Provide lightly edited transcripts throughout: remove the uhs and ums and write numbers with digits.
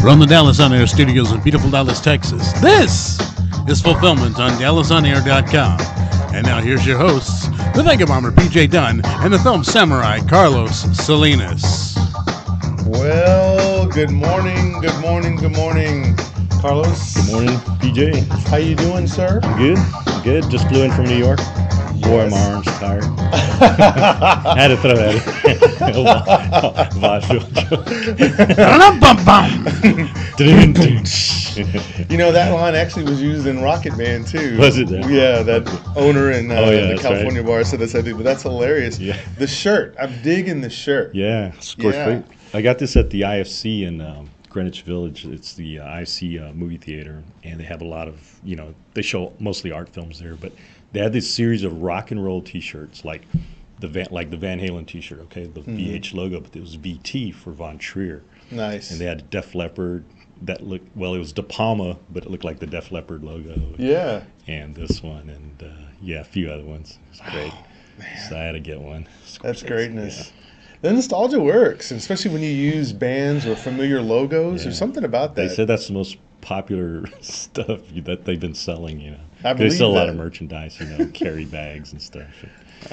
From the Dallas On Air studios in beautiful Dallas, Texas, this is Fulfillment on DallasOnAir.com. And now here's your hosts, the Vegabomber PJ Dunn and the film samurai Carlos Salinas. Well, good morning, Carlos. Good morning, PJ. How you doing, sir? I'm good. Just flew in from New York. Boy, my arm's tired. I had to throw that in. You know, that line actually was used in Rocket Man, too. Was it that? Yeah, that owner in the California right. bar said the same thing, but that's hilarious. Yeah. The shirt. I'm digging the shirt. Yeah, great. I got this at the IFC in Greenwich Village. It's the IFC movie theater, and they have a lot of, they show mostly art films there, but they had this series of rock and roll T-shirts, like the Van Halen T-shirt, okay, the VH logo, but it was VT for Von Trier. Nice. And they had Def Leppard that looked, well, it was De Palma, but it looked like the Def Leppard logo. Yeah. And this one, and a few other ones. It's great. Man. So I had to get one. That's greatness. Yeah. The nostalgia works, and especially when you use bands or familiar logos. There's something about that. They said that's the most popular stuff that they've been selling, I believe they sell a lot that. of merchandise, carry bags and stuff.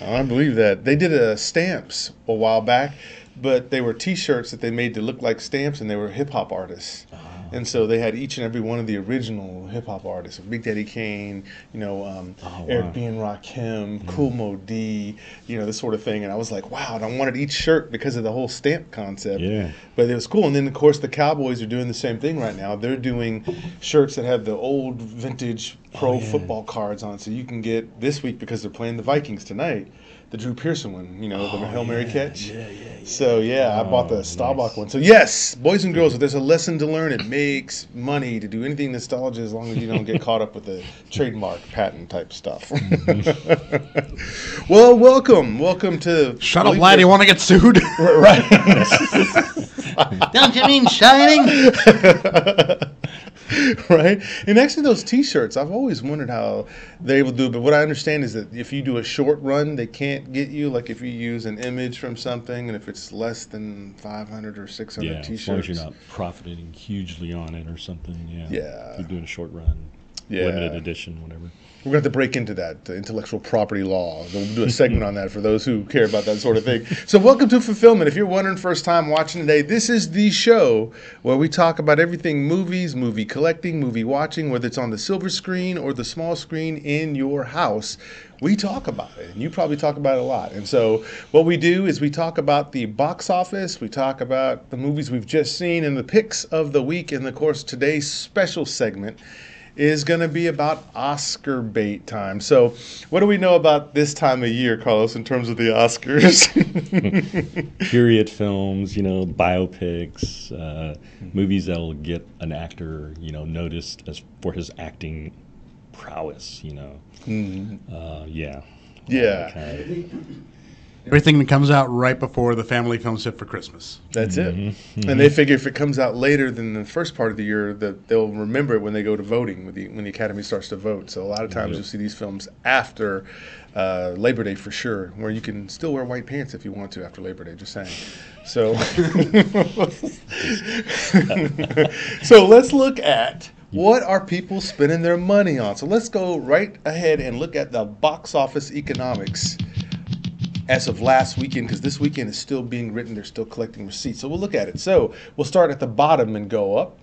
I believe that. They did stamps a while back, but they were T-shirts that they made to look like stamps, and they were hip-hop artists. And so they had each and every one of the original hip-hop artists, Big Daddy Kane, Eric B. and Rakim, Kool Moe D, this sort of thing. And I was like, wow, and I wanted each shirt because of the whole stamp concept. Yeah. But it was cool. And then, of course, the Cowboys are doing the same thing right now. They're doing shirts that have the old vintage pro football cards on. So you can get this week, because they're playing the Vikings tonight, the Drew Pearson one, the Hail Mary catch. Yeah. So, I bought the Staubach one. So, yes, boys and girls, if there's a lesson to learn, it makes money to do anything nostalgia as long as you don't get caught up with the trademark patent type stuff. Well, welcome to... Shut up, lad, you want to get sued? Right. Don't you mean Shining? Right? And actually those T-shirts, I've always wondered how they're able to do it. But what I understand is that if you do a short run, they can't get you. Like if you use an image from something, and if it's less than 500 or 600 T-shirts. As long as you're not profiting hugely on it or something. Yeah. If you're doing a short run, limited edition, whatever. We're going to have to break into that, intellectual property law. We'll do a segment on that for those who care about that sort of thing. So welcome to Fulfillment. If you're wondering, first time watching today, this is the show where we talk about everything movies, movie collecting, movie watching, whether it's on the silver screen or the small screen in your house. We talk about it, and you probably talk about it a lot. And so what we do is we talk about the box office, we talk about the movies we've just seen, and the picks of the week. And of course, today's special segment is going to be about Oscar bait time. So what do we know about this time of year, Carlos, in terms of the Oscars? Period films, biopics, movies that'll get an actor, noticed for his acting prowess, Everything that comes out right before the family films hit for Christmas. That's it. Mm-hmm. And they figure if it comes out later than the first part of the year, that they'll remember it when they go to voting, when the Academy starts to vote. So a lot of times you'll see these films after Labor Day for sure, where you can still wear white pants if you want to after Labor Day, just saying. So, so let's look at what are people spending their money on. So let's go right ahead and look at the box office economics as of last weekend, because this weekend is still being written. They're still collecting receipts. So we'll look at it. So we'll start at the bottom and go up.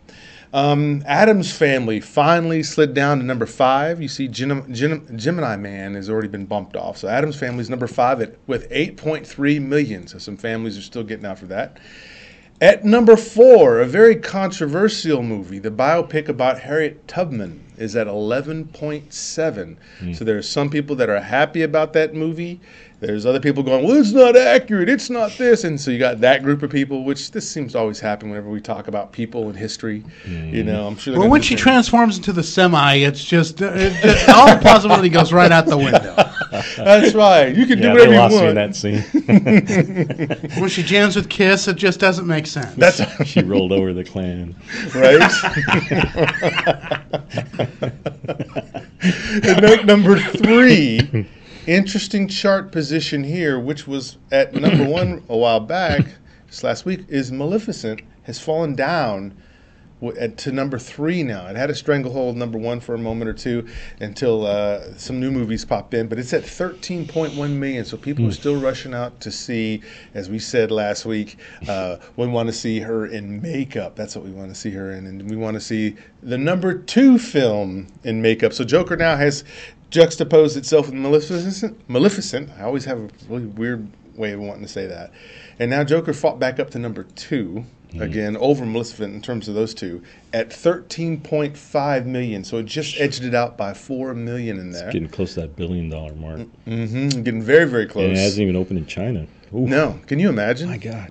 Addams Family finally slid down to number 5. You see Gemini Man has already been bumped off. So Addams Family is number 5 with 8.3 million. So some families are still getting out for that. At number 4, a very controversial movie, the biopic about Harriet Tubman, is at 11.7. So there's some people that are happy about that movie. There's other people going, well, it's not accurate, it's not this. And so you got that group of people, which this seems to always happen whenever we talk about people in history. I'm sure. Well, when she transforms into the semi, it's just all the possibility goes right out the window. That's right. You can do whatever you want. In that scene. When she jams with Kiss, it just doesn't make sense. She rolled over the Klan. Right? And note number 3. Interesting chart position here, which was at number 1 a while back, just last week, is Maleficent, has fallen down to number 3 now. It had a stranglehold number 1 for a moment or two until some new movies popped in, but it's at 13.1 million. So people are still rushing out to see, as we said last week, we want to see her in makeup. That's what we want to see her in, and we want to see the number 2 film in makeup. So Joker now has juxtaposed itself with Maleficent. I always have a really weird way of wanting to say that. And now Joker fought back up to number 2. Again, over Maleficent in terms of those two, at 13.5 million. So it just edged it out by 4 million in there. It's getting close to that $1 billion mark. Getting very, very close. And it hasn't even opened in China. Oof. No. Can you imagine? My God.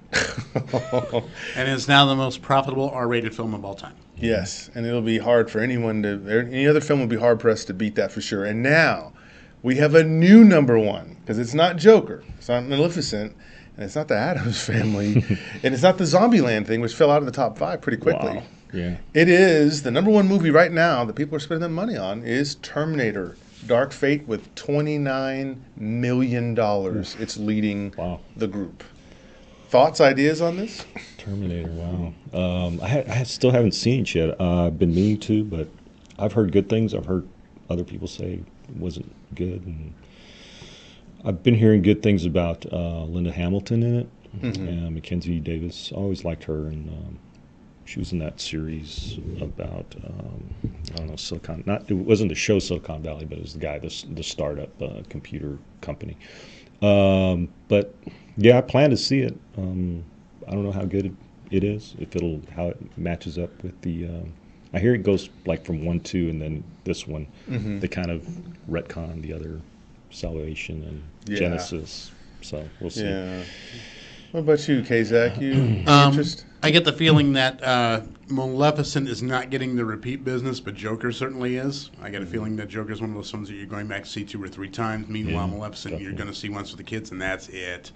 And it's now the most profitable R-rated film of all time. Yes. And it'll be hard for any other film will be hard-pressed to beat that for sure. And now we have a new number 1, because it's not Joker. It's not Maleficent. And it's not the Addams Family, and it's not the Zombieland thing, which fell out of the top 5 pretty quickly. Wow. Yeah. It is the number 1 movie right now that people are spending their money on is Terminator: Dark Fate with $29 million. It's leading the group. Thoughts, ideas on this? Terminator, wow. I still haven't seen it yet. I've been meaning to, but I've heard good things. I've heard other people say it wasn't good, and I've been hearing good things about Linda Hamilton in it, and Mackenzie Davis. I always liked her, and she was in that series about I don't know, it wasn't the show Silicon Valley, but it was the guy, the startup computer company. But yeah, I plan to see it. I don't know how good it is, how it matches up with the. I hear it goes like from 1, 2, and then this one, they kind of retcon the other. Salvation and Genesis, so we'll see. Yeah. What about you, Kazak? You interest? I get the feeling that Maleficent is not getting the repeat business, but Joker certainly is. I get a feeling that Joker is one of those films that you're going back to see 2 or 3 times. Meanwhile, Maleficent, definitely. You're going to see once with the kids, and that's it.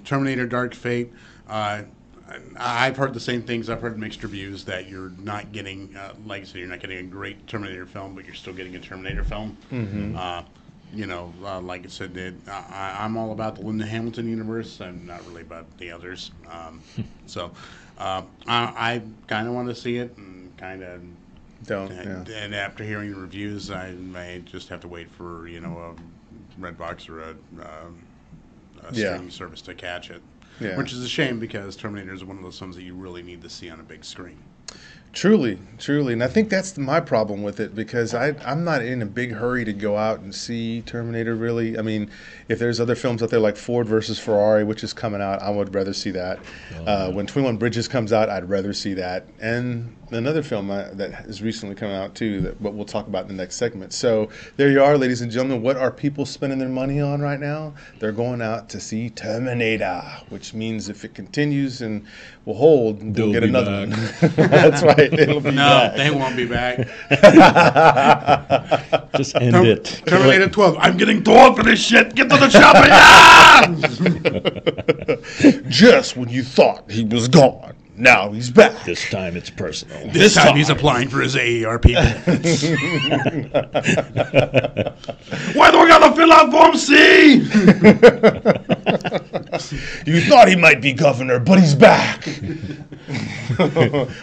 Terminator: Dark Fate. I've heard the same things. I've heard mixed reviews that you're not getting, like I said, you're not getting a great Terminator film, but you're still getting a Terminator film. Like I said, I'm all about the Linda Hamilton universe. I'm not really about the others. I kind of want to see it, and kind of don't. And after hearing the reviews, I may just have to wait for a Redbox or a streaming service to catch it. Yeah. Which is a shame, because Terminator is one of those films that you really need to see on a big screen. Truly. And I think that's my problem with it, because I'm not in a big hurry to go out and see Terminator, really. I mean, if there's other films out there like Ford versus Ferrari, which is coming out, I would rather see that. When 21 Bridges comes out, I'd rather see that. And another film that is recently coming out, too, but we'll talk about in the next segment. So there you are, ladies and gentlemen. What are people spending their money on right now? They're going out to see Terminator, which means if it continues and will hold, they'll get another one. That's right. It'll be back. They won't be back. Just end it. Terminator 12. I'm getting too old for this shit. Get to the chopper. Just when you thought he was gone, now he's back. This time it's personal. This time he's applying for his AARP. Why do I gotta fill out Form C? You thought he might be governor, but he's back.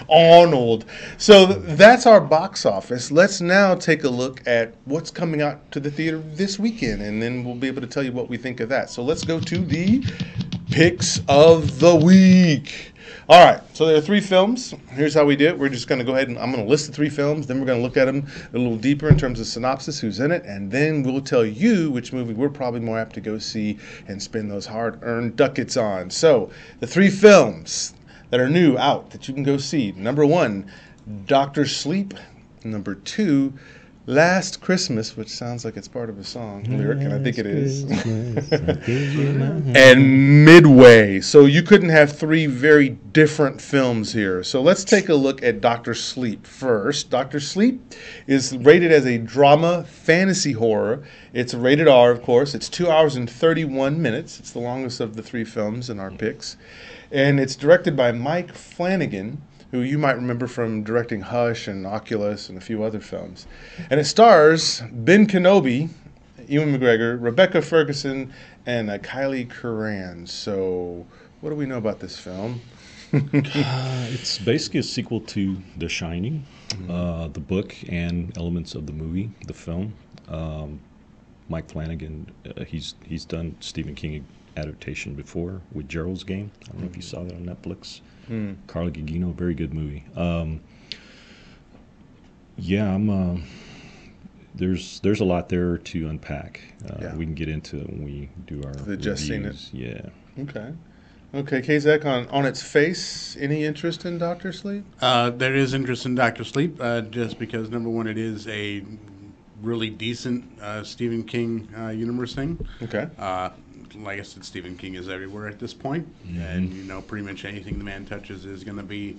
Arnold. So that's our box office. Let's now take a look at what's coming out to the theater this weekend, and then we'll be able to tell you what we think of that. So let's go to the picks of the week. All right, so there are 3 films. Here's how we do it. We're just going to go ahead and I'm going to list the 3 films. Then we're going to look at them a little deeper in terms of synopsis, who's in it, and then we'll tell you which movie we're probably more apt to go see and spend those hard-earned ducats on. So the 3 films that are new out that you can go see. Number 1, Dr. Sleep. Number 2, Last Christmas, which sounds like it's part of a song lyric, and I think it is. And Midway. So you couldn't have 3 very different films here. So let's take a look at Dr. Sleep first. Dr. Sleep is rated as a drama fantasy horror. It's rated R, of course. It's 2 hours and 31 minutes. It's the longest of the 3 films in our picks. And it's directed by Mike Flanagan, who you might remember from directing Hush and Oculus and a few other films. And it stars Ben Kenobi, Ewan McGregor, Rebecca Ferguson, and Kylie Curran. So what do we know about this film? It's basically a sequel to The Shining, the book and elements of the movie, the film. Mike Flanagan, he's done Stephen King adaptation before with Gerald's Game. I don't know if you saw that on Netflix. Carla Gugino, very good movie. There's a lot there to unpack. We can get into it when we do our reviews. Just seen it. Yeah. Okay, Kazak, on its face, any interest in Dr. Sleep? There is interest in Dr. Sleep, just because, number one, it is a really decent Stephen King universe thing. Okay. Like I said, Stephen King is everywhere at this point, and pretty much anything the man touches is going to be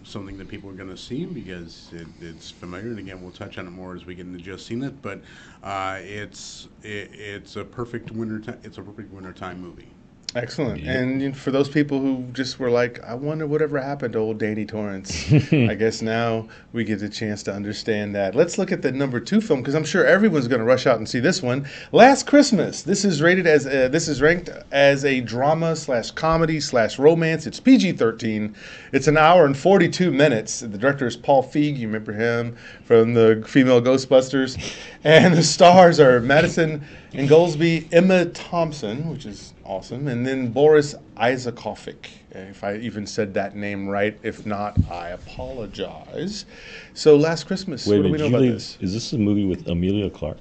something that people are going to see because it's familiar. And again, we'll touch on it more as we get into Just Seen It. But it's a perfect wintertime movie. Excellent. Yeah. And for those people who just were like, I wonder whatever happened to old Danny Torrance, I guess now we get a chance to understand that. Let's look at the number 2 film, because I'm sure everyone's going to rush out and see this one. Last Christmas. This is ranked as a drama/comedy/romance. It's PG-13. It's an hour and 42 minutes. The director is Paul Feig. You remember him from the female Ghostbusters. And the stars are Madison and Goldsby, Emma Thompson, which is awesome, and then Boris Isakovic, if I even said that name right. If not, I apologize. So Last Christmas, what do we know about this? Is this a movie with Emilia Clarke?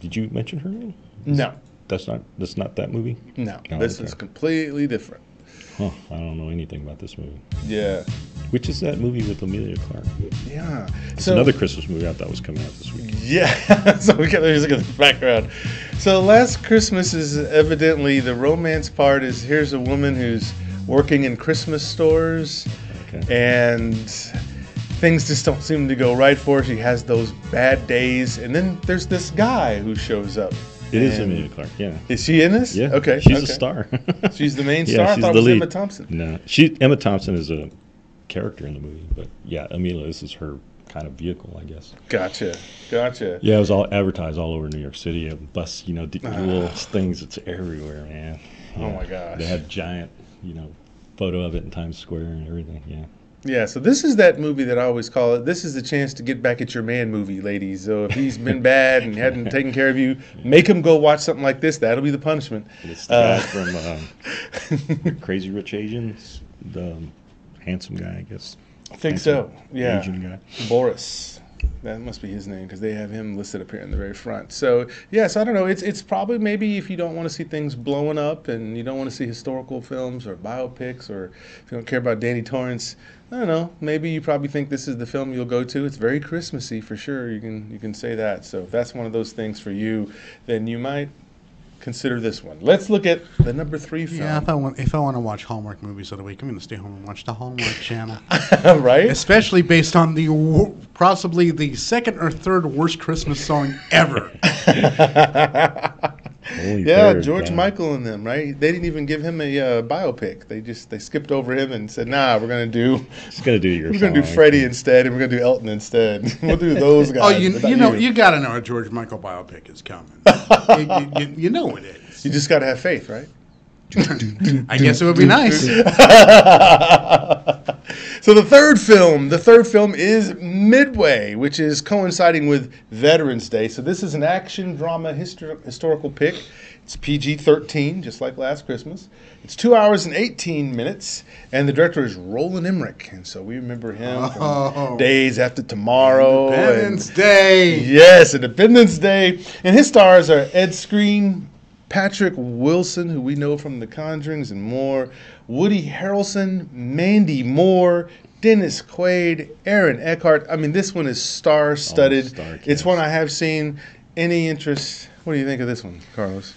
Did you mention her name? No. That's not that movie? No, this is completely different. Huh, I don't know anything about this movie. Yeah. Which is that movie with Emilia Clarke? Yeah. It's another Christmas movie I thought was coming out this week. Yeah. So we got music in the background. So Last Christmas is evidently the romance part is here's a woman who's working in Christmas stores and things just don't seem to go right for her. She has those bad days. And then there's this guy who shows up. It is Emilia Clarke, yeah. Is she in this? Yeah. Okay. She's a star. She's the main star? I thought it was Emma Thompson. No. Emma Thompson is a character in the movie, but yeah, Emilia, this is her kind of vehicle, I guess. Gotcha. Yeah, it was all advertised all over New York City. A bus, little things, it's everywhere, man. Yeah. Oh my gosh. They had giant, photo of it in Times Square and everything, yeah. Yeah, so this is that movie that I always call it. This is the chance to get back at your man movie, ladies. So if he's been bad and hadn't taken care of you, make him go watch something like this. That'll be the punishment. It's the guy from Crazy Rich Asians, the handsome guy, I guess. I think so, yeah. Asian guy. Boris. That must be his name because they have him listed up here in the very front. So, yes, I don't know. It's probably maybe if you don't want to see things blowing up and you don't want to see historical films or biopics or if you don't care about Danny Torrance, I don't know. Maybe you probably think this is the film you'll go to. It's very Christmassy for sure. You can say that. So if that's one of those things for you, then you might consider this one. Let's look at the number 3 film. Yeah, if I want to watch Hallmark movies of the week, I'm going to stay home and watch the Hallmark Channel. Right? Especially based on possibly the second or third worst Christmas song ever. George Michael and them, right? They didn't even give him a biopic. They skipped over him and said, "Nah, we're gonna do Freddie instead, and we're gonna do Elton instead. We'll do those guys." Oh, you got to know a George Michael biopic is coming. you know it is. You just got to have faith, right? I guess it would be nice. So the third film is Midway, which is coinciding with Veterans Day. So this is an action drama historical pick. It's PG-13, just like Last Christmas. It's 2 hours and 18 minutes, and the director is Roland Emmerich. And so we remember him from Days After Tomorrow. Independence Day. Yes, Independence Day. And his stars are Ed Skrein, Patrick Wilson, who we know from The Conjurings and more, Woody Harrelson, Mandy Moore, Dennis Quaid, Aaron Eckhart. I mean, this one is star-studded. It's one I have seen. Any interest? What do you think of this one, Carlos?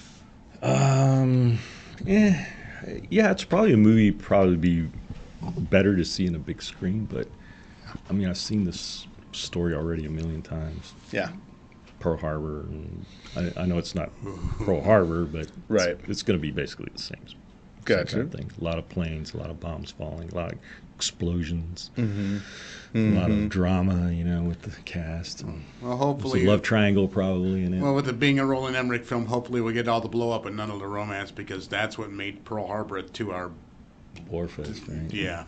Yeah, it's probably a movie be better to see in a big screen, but I mean, I've seen this story already a million times. Yeah. Pearl Harbor, and I know it's not Pearl Harbor, but it's going to be basically the same. Gotcha. Kind of thing. A lot of planes, a lot of bombs falling, a lot of explosions, a lot of drama, with the cast. Well, hopefully, there's a love triangle probably in it. Well, with it being a Roland Emmerich film, hopefully we'll get all the blow up and none of the romance, because that's what made Pearl Harbor a 2 hour Warfest, right? Yeah.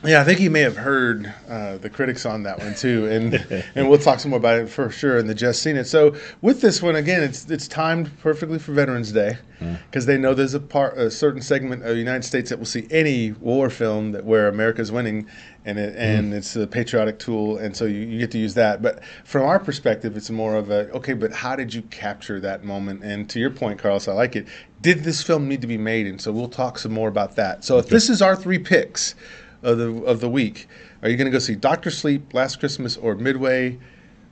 Yeah, I think you may have heard the critics on that one too, and we'll talk some more about it for sure in the Just Seen It. So with this one, again, it's timed perfectly for Veterans Day because they know there's a certain segment of the United States that will see any war film where America's winning, and it's a patriotic tool, and so you get to use that. But from our perspective, it's more of okay, but how did you capture that moment? And to your point, Carlos, I like it. Did this film need to be made? And so we'll talk some more about that. So if this is our 3 picks of the week, are you going to go see Dr. Sleep, Last Christmas, or Midway?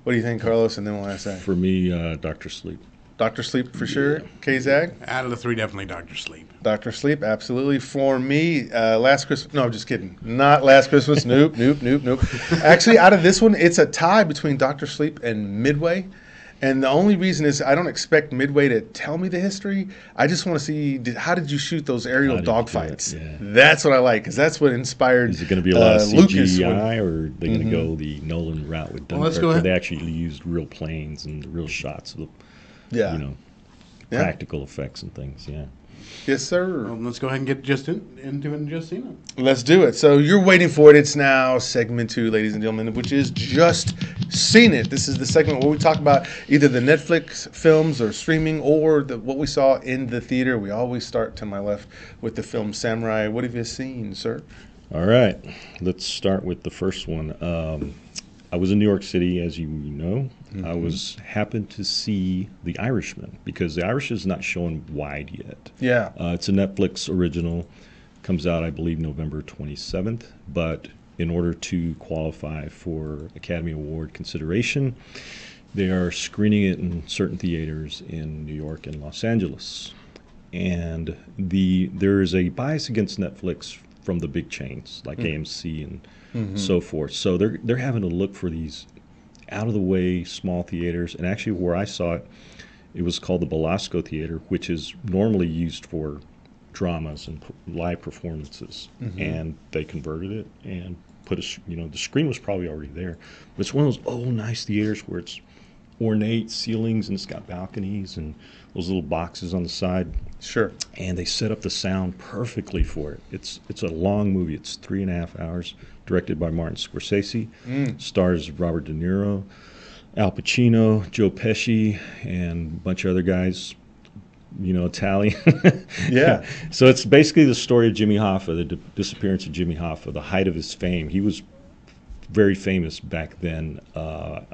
What do you think, Carlos? And then we'll ask that. For me, Dr. Sleep. Dr. Sleep for sure. K-Zag? Out of the 3, definitely Dr. Sleep. Dr. Sleep, absolutely. For me, Last Christmas. No, I'm just kidding. Not Last Christmas. Nope. Actually, out of this one, it's a tie between Dr. Sleep and Midway. And the only reason is I don't expect Midway to tell me the history. I just want to see how did you shoot those aerial dogfights. Yeah. That's what I like because that's what inspired. Is it going to be a lot of Lucas CGI, or are they going to go the Nolan route with Dunkirk? Let's go ahead. Where they actually used real planes and real shots of the, practical effects and things. Yeah. Yes, sir. Let's go ahead and get into it and Just Seen It. Let's do it. So you're waiting for it. It's now segment 2, ladies and gentlemen, which is Just Seen It. This is the segment where we talk about either the Netflix films or streaming or what we saw in the theater. We always start to my left with the film Samurai. What have you seen, sir? All right. Let's start with the first one. I was in New York City, as you know. I happened to see The Irishman because The Irish is not shown wide yet. Yeah. It's a Netflix original. Comes out, I believe, November 27th. But in order to qualify for Academy Award consideration, they are screening it in certain theaters in New York and Los Angeles. And there is a bias against Netflix from the big chains like AMC and so forth. So they're having to look for these out-of-the-way small theaters. And actually where I saw it, it was called the Belasco Theater, which is normally used for dramas and live performances. And they converted it and put the screen was probably already there. But it's one of those nice theaters where it's ornate ceilings and it's got balconies and those little boxes on the side. Sure. And they set up the sound perfectly for it. It's a long movie. It's 3.5 hours, directed by Martin Scorsese. Stars Robert De Niro, Al Pacino, Joe Pesci, and a bunch of other guys, Italian. Yeah. So it's basically the story of Jimmy Hoffa, the disappearance of Jimmy Hoffa, the height of his fame. He was very famous back then.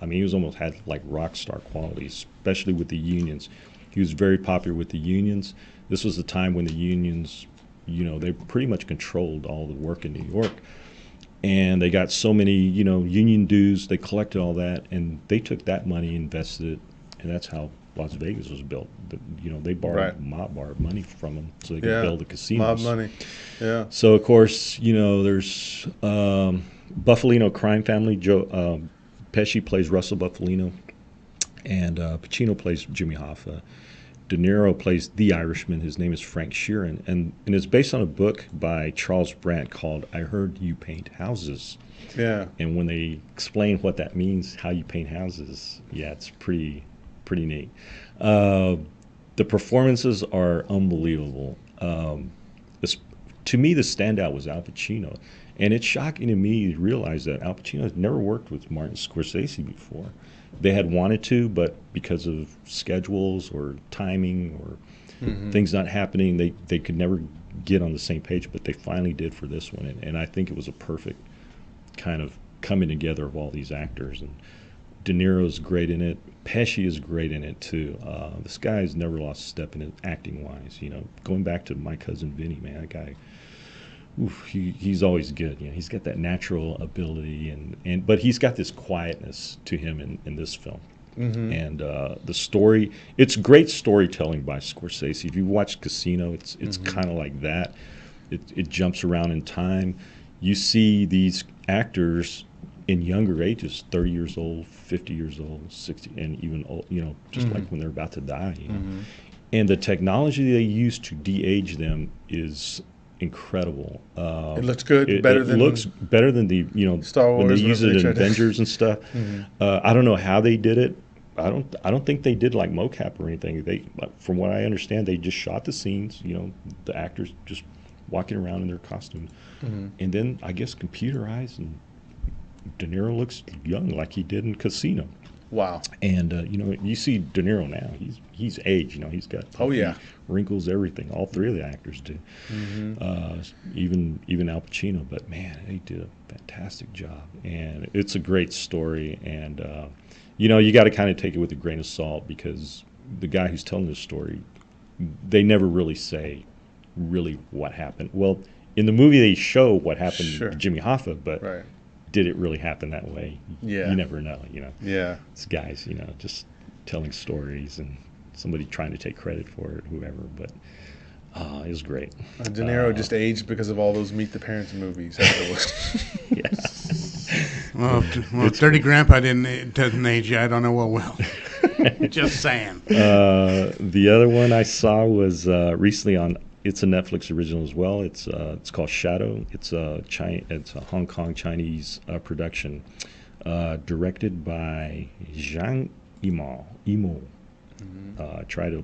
He was almost had like rock star qualities, especially with the unions. He was very popular with the unions. This was the time when the unions, they pretty much controlled all the work in New York. And they got so many, union dues. They collected all that, and they took that money, invested it, and that's how Las Vegas was built. They borrowed money from them so they could build the casinos. Mob money. Yeah. So of course, there's Buffalino crime family. Joe Pesci plays Russell Buffalino, and Pacino plays Jimmy Hoffa. De Niro plays the Irishman. His name is Frank Sheeran, and it's based on a book by Charles Brandt called "I Heard You Paint Houses." Yeah. And when they explain what that means, how you paint houses, it's pretty neat. The performances are unbelievable. To me, the standout was Al Pacino. And it's shocking to me to realize that Al Pacino has never worked with Martin Scorsese before. They had wanted to, but because of schedules or timing or things not happening, they could never get on the same page, but they finally did for this one. And I think it was a perfect kind of coming together of all these actors. And De Niro's great in it. Pesci is great in it, too. This guy has never lost a step in it acting-wise. Going back to My Cousin Vinny, man, that guy... he's always good. He's got that natural ability, but he's got this quietness to him in this film. And the story, it's great storytelling by Scorsese. If you watch Casino, it's kind of like that. It jumps around in time. You see these actors in younger ages, 30 years old, 50 years old, 60, and even old, just like when they're about to die. And the technology they use to de-age them is incredible. It looks good. It than looks better than the Star Wars when they use it in to- Avengers and stuff. I don't know how they did it. I don't think they did like mocap or anything. From what I understand, they just shot the scenes. The actors just walking around in their costumes. And then I guess computerized, and De Niro looks young like he did in Casino. Wow. And you see De Niro now. He's aged. He's got wrinkles, everything. All three of the actors do. Even Al Pacino. But man, he did a fantastic job. And it's a great story. And you got to kind of take it with a grain of salt, because the guy who's telling this story, they never really say really what happened. Well, in the movie they show what happened to Jimmy Hoffa, but did it really happen that way? Yeah. You never know, Yeah. It's guys, just telling stories and somebody trying to take credit for it, whoever, but it was great. De Niro just aged because of all those Meet the Parents movies. Well, Dirty Grandpa doesn't age yet. I don't know what will. Just saying. The other one I saw was recently on. It's a Netflix original as well. It's called Shadow. It's a Hong Kong Chinese production, directed by Zhang Yimou. Try to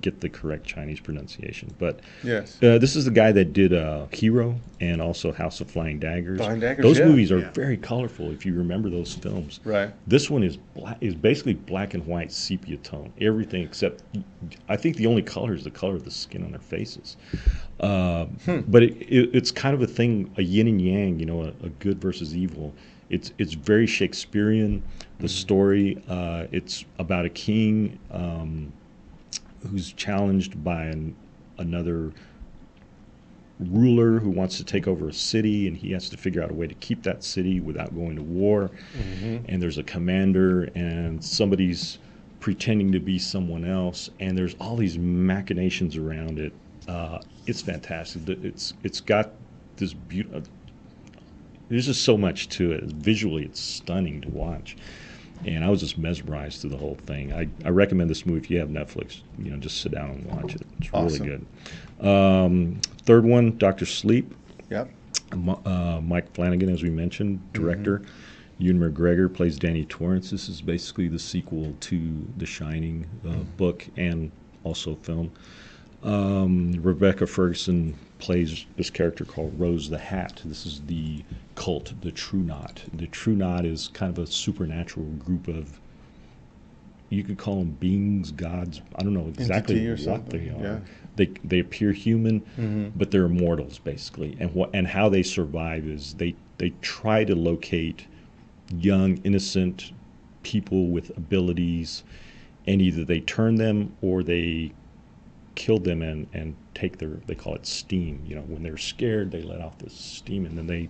get the correct Chinese pronunciation, but yes, this is the guy that did Hero and also House of Flying Daggers. Those movies are very colorful if you remember those films. Right. This one is basically black and white sepia tone. Everything except, I think the only color is the color of the skin on their faces. But it's kind of a thing, a yin and yang. A good versus evil. It's very Shakespearean. The story. It's about a king. Who's challenged by another ruler who wants to take over a city, and he has to figure out a way to keep that city without going to war. And there's a commander, and somebody's pretending to be someone else, and there's all these machinations around it. It's fantastic. It's got this beauty. There's just so much to it. Visually, it's stunning to watch. And I was just mesmerized through the whole thing. I recommend this movie if you have Netflix. Just sit down and watch it. It's really good. Third one, Dr. Sleep. Yep. Mike Flanagan, as we mentioned, director. Ewan McGregor plays Danny Torrance. This is basically the sequel to The Shining book and also film. Rebecca Ferguson plays this character called Rose the Hat. This is the cult, the True Knot. The True Knot is kind of a supernatural group of, you could call them beings, gods. I don't know exactly what they are. Yeah. They appear human, but they're immortals basically. And how they survive is they try to locate young, innocent people with abilities, and either they turn them or they kill them and take they call it steam. When they're scared, they let off this steam, and then they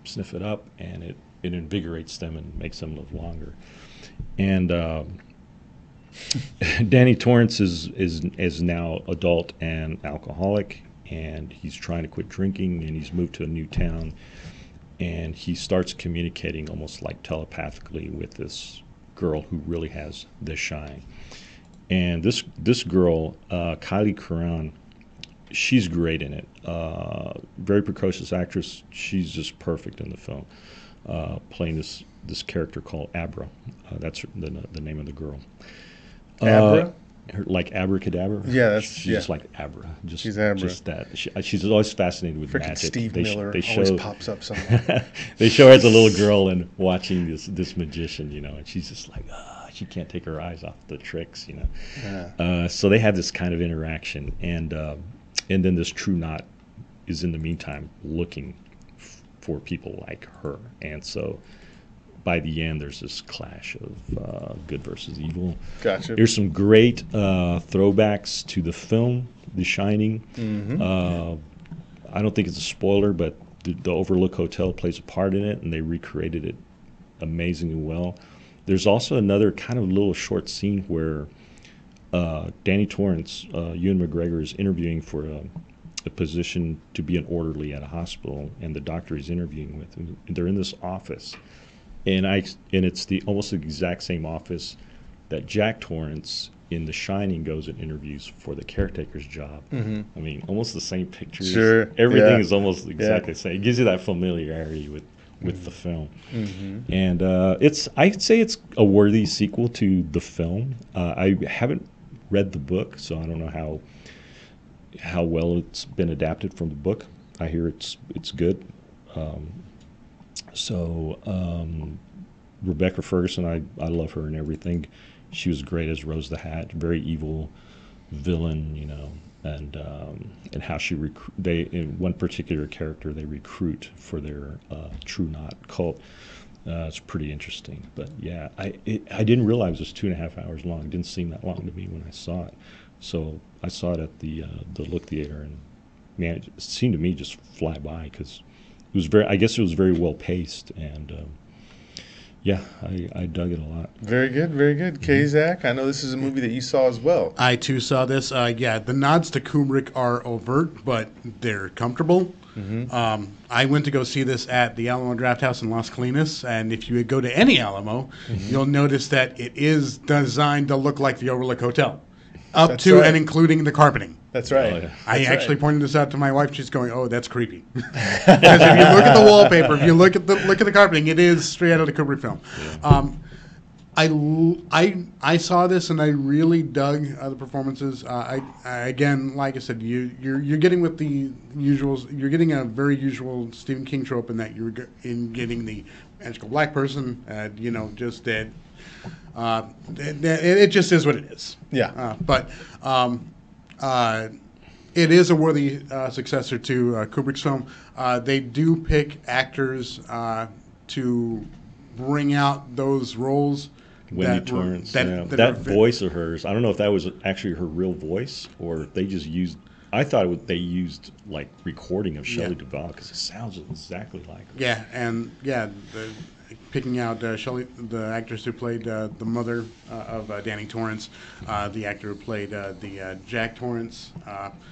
sniff it up, and it invigorates them and makes them live longer. And Danny Torrance is now adult and alcoholic, and he's trying to quit drinking, and he's moved to a new town, and he starts communicating almost like telepathically with this girl who really has the shine. And this girl, Kylie Curran, she's great in it. Very precocious actress. She's just perfect in the film, playing this character called Abra. That's the name of the girl. Abra? Like abracadabra. Yeah, she's just like Abra. She's Abra. Just that. She's always fascinated with Freaking magic. Steve Miller they always pops up somewhere. They show her as a little girl and watching this magician, and she's just like, she can't take her eyes off the tricks, Yeah. So they have this kind of interaction, and then this True Knot is in the meantime looking for people like her, and so by the end there's this clash of good versus evil. Gotcha. There's some great throwbacks to the film The Shining. I don't think it's a spoiler, but the Overlook Hotel plays a part in it, and they recreated it amazingly well. There's also another kind of little short scene where Danny Torrance, Ewan McGregor, is interviewing for a position to be an orderly at a hospital, and the doctor he's interviewing with, and they're in this office, and it's almost the exact same office that Jack Torrance in The Shining goes and interviews for the caretaker's job. I mean, almost the same pictures. Sure. Everything is almost exactly the same. It gives you that familiarity with the film. And I'd say it's a worthy sequel to the film. I haven't read the book, so I don't know how how well it's been adapted from the book. I hear it's good. Rebecca Ferguson, I love her and everything. She was great as Rose the Hat, very evil villain, you know, and how she in one particular character they recruit for their True Knot cult. It's pretty interesting. But yeah, I didn't realize it was 2.5 hours long. It didn't seem that long to me when I saw it. So I saw it at the Look Theater, and man, it seemed to me just fly by because it was I guess it was very well paced, and yeah, I dug it a lot. Very good, very good. Zach, I know this is a movie that you saw as well. I too saw this. Yeah, the nods to Kubrick are overt, but they're comfortable. I went to go see this at the Alamo Drafthouse in Las Colinas, and if you go to any Alamo, you'll notice that it is designed to look like the Overlook Hotel, up to and including the carpeting. That's right. Oh, yeah. I actually pointed this out to my wife. She's going, "Oh, that's creepy." Because if you look at the wallpaper, if you look at the carpeting, it is straight out of the Kubrick film. Yeah. I saw this and I really dug the performances. I again, like I said, you're getting with the usuals. You're getting a very usual Stephen King trope in that you're getting the magical black person. You know, just that. It just is what it is. Yeah. But. It is a worthy successor to Kubrick's film. They do pick actors to bring out those roles. Wendy Torrance. That voice of hers, I don't know if that was actually her real voice or if they just used. I thought they used like recording of Shelley Duvall because it sounds exactly like her. Yeah, and picking out Shelley, the actress who played the mother of Danny Torrance, the actor who played the Jack Torrance.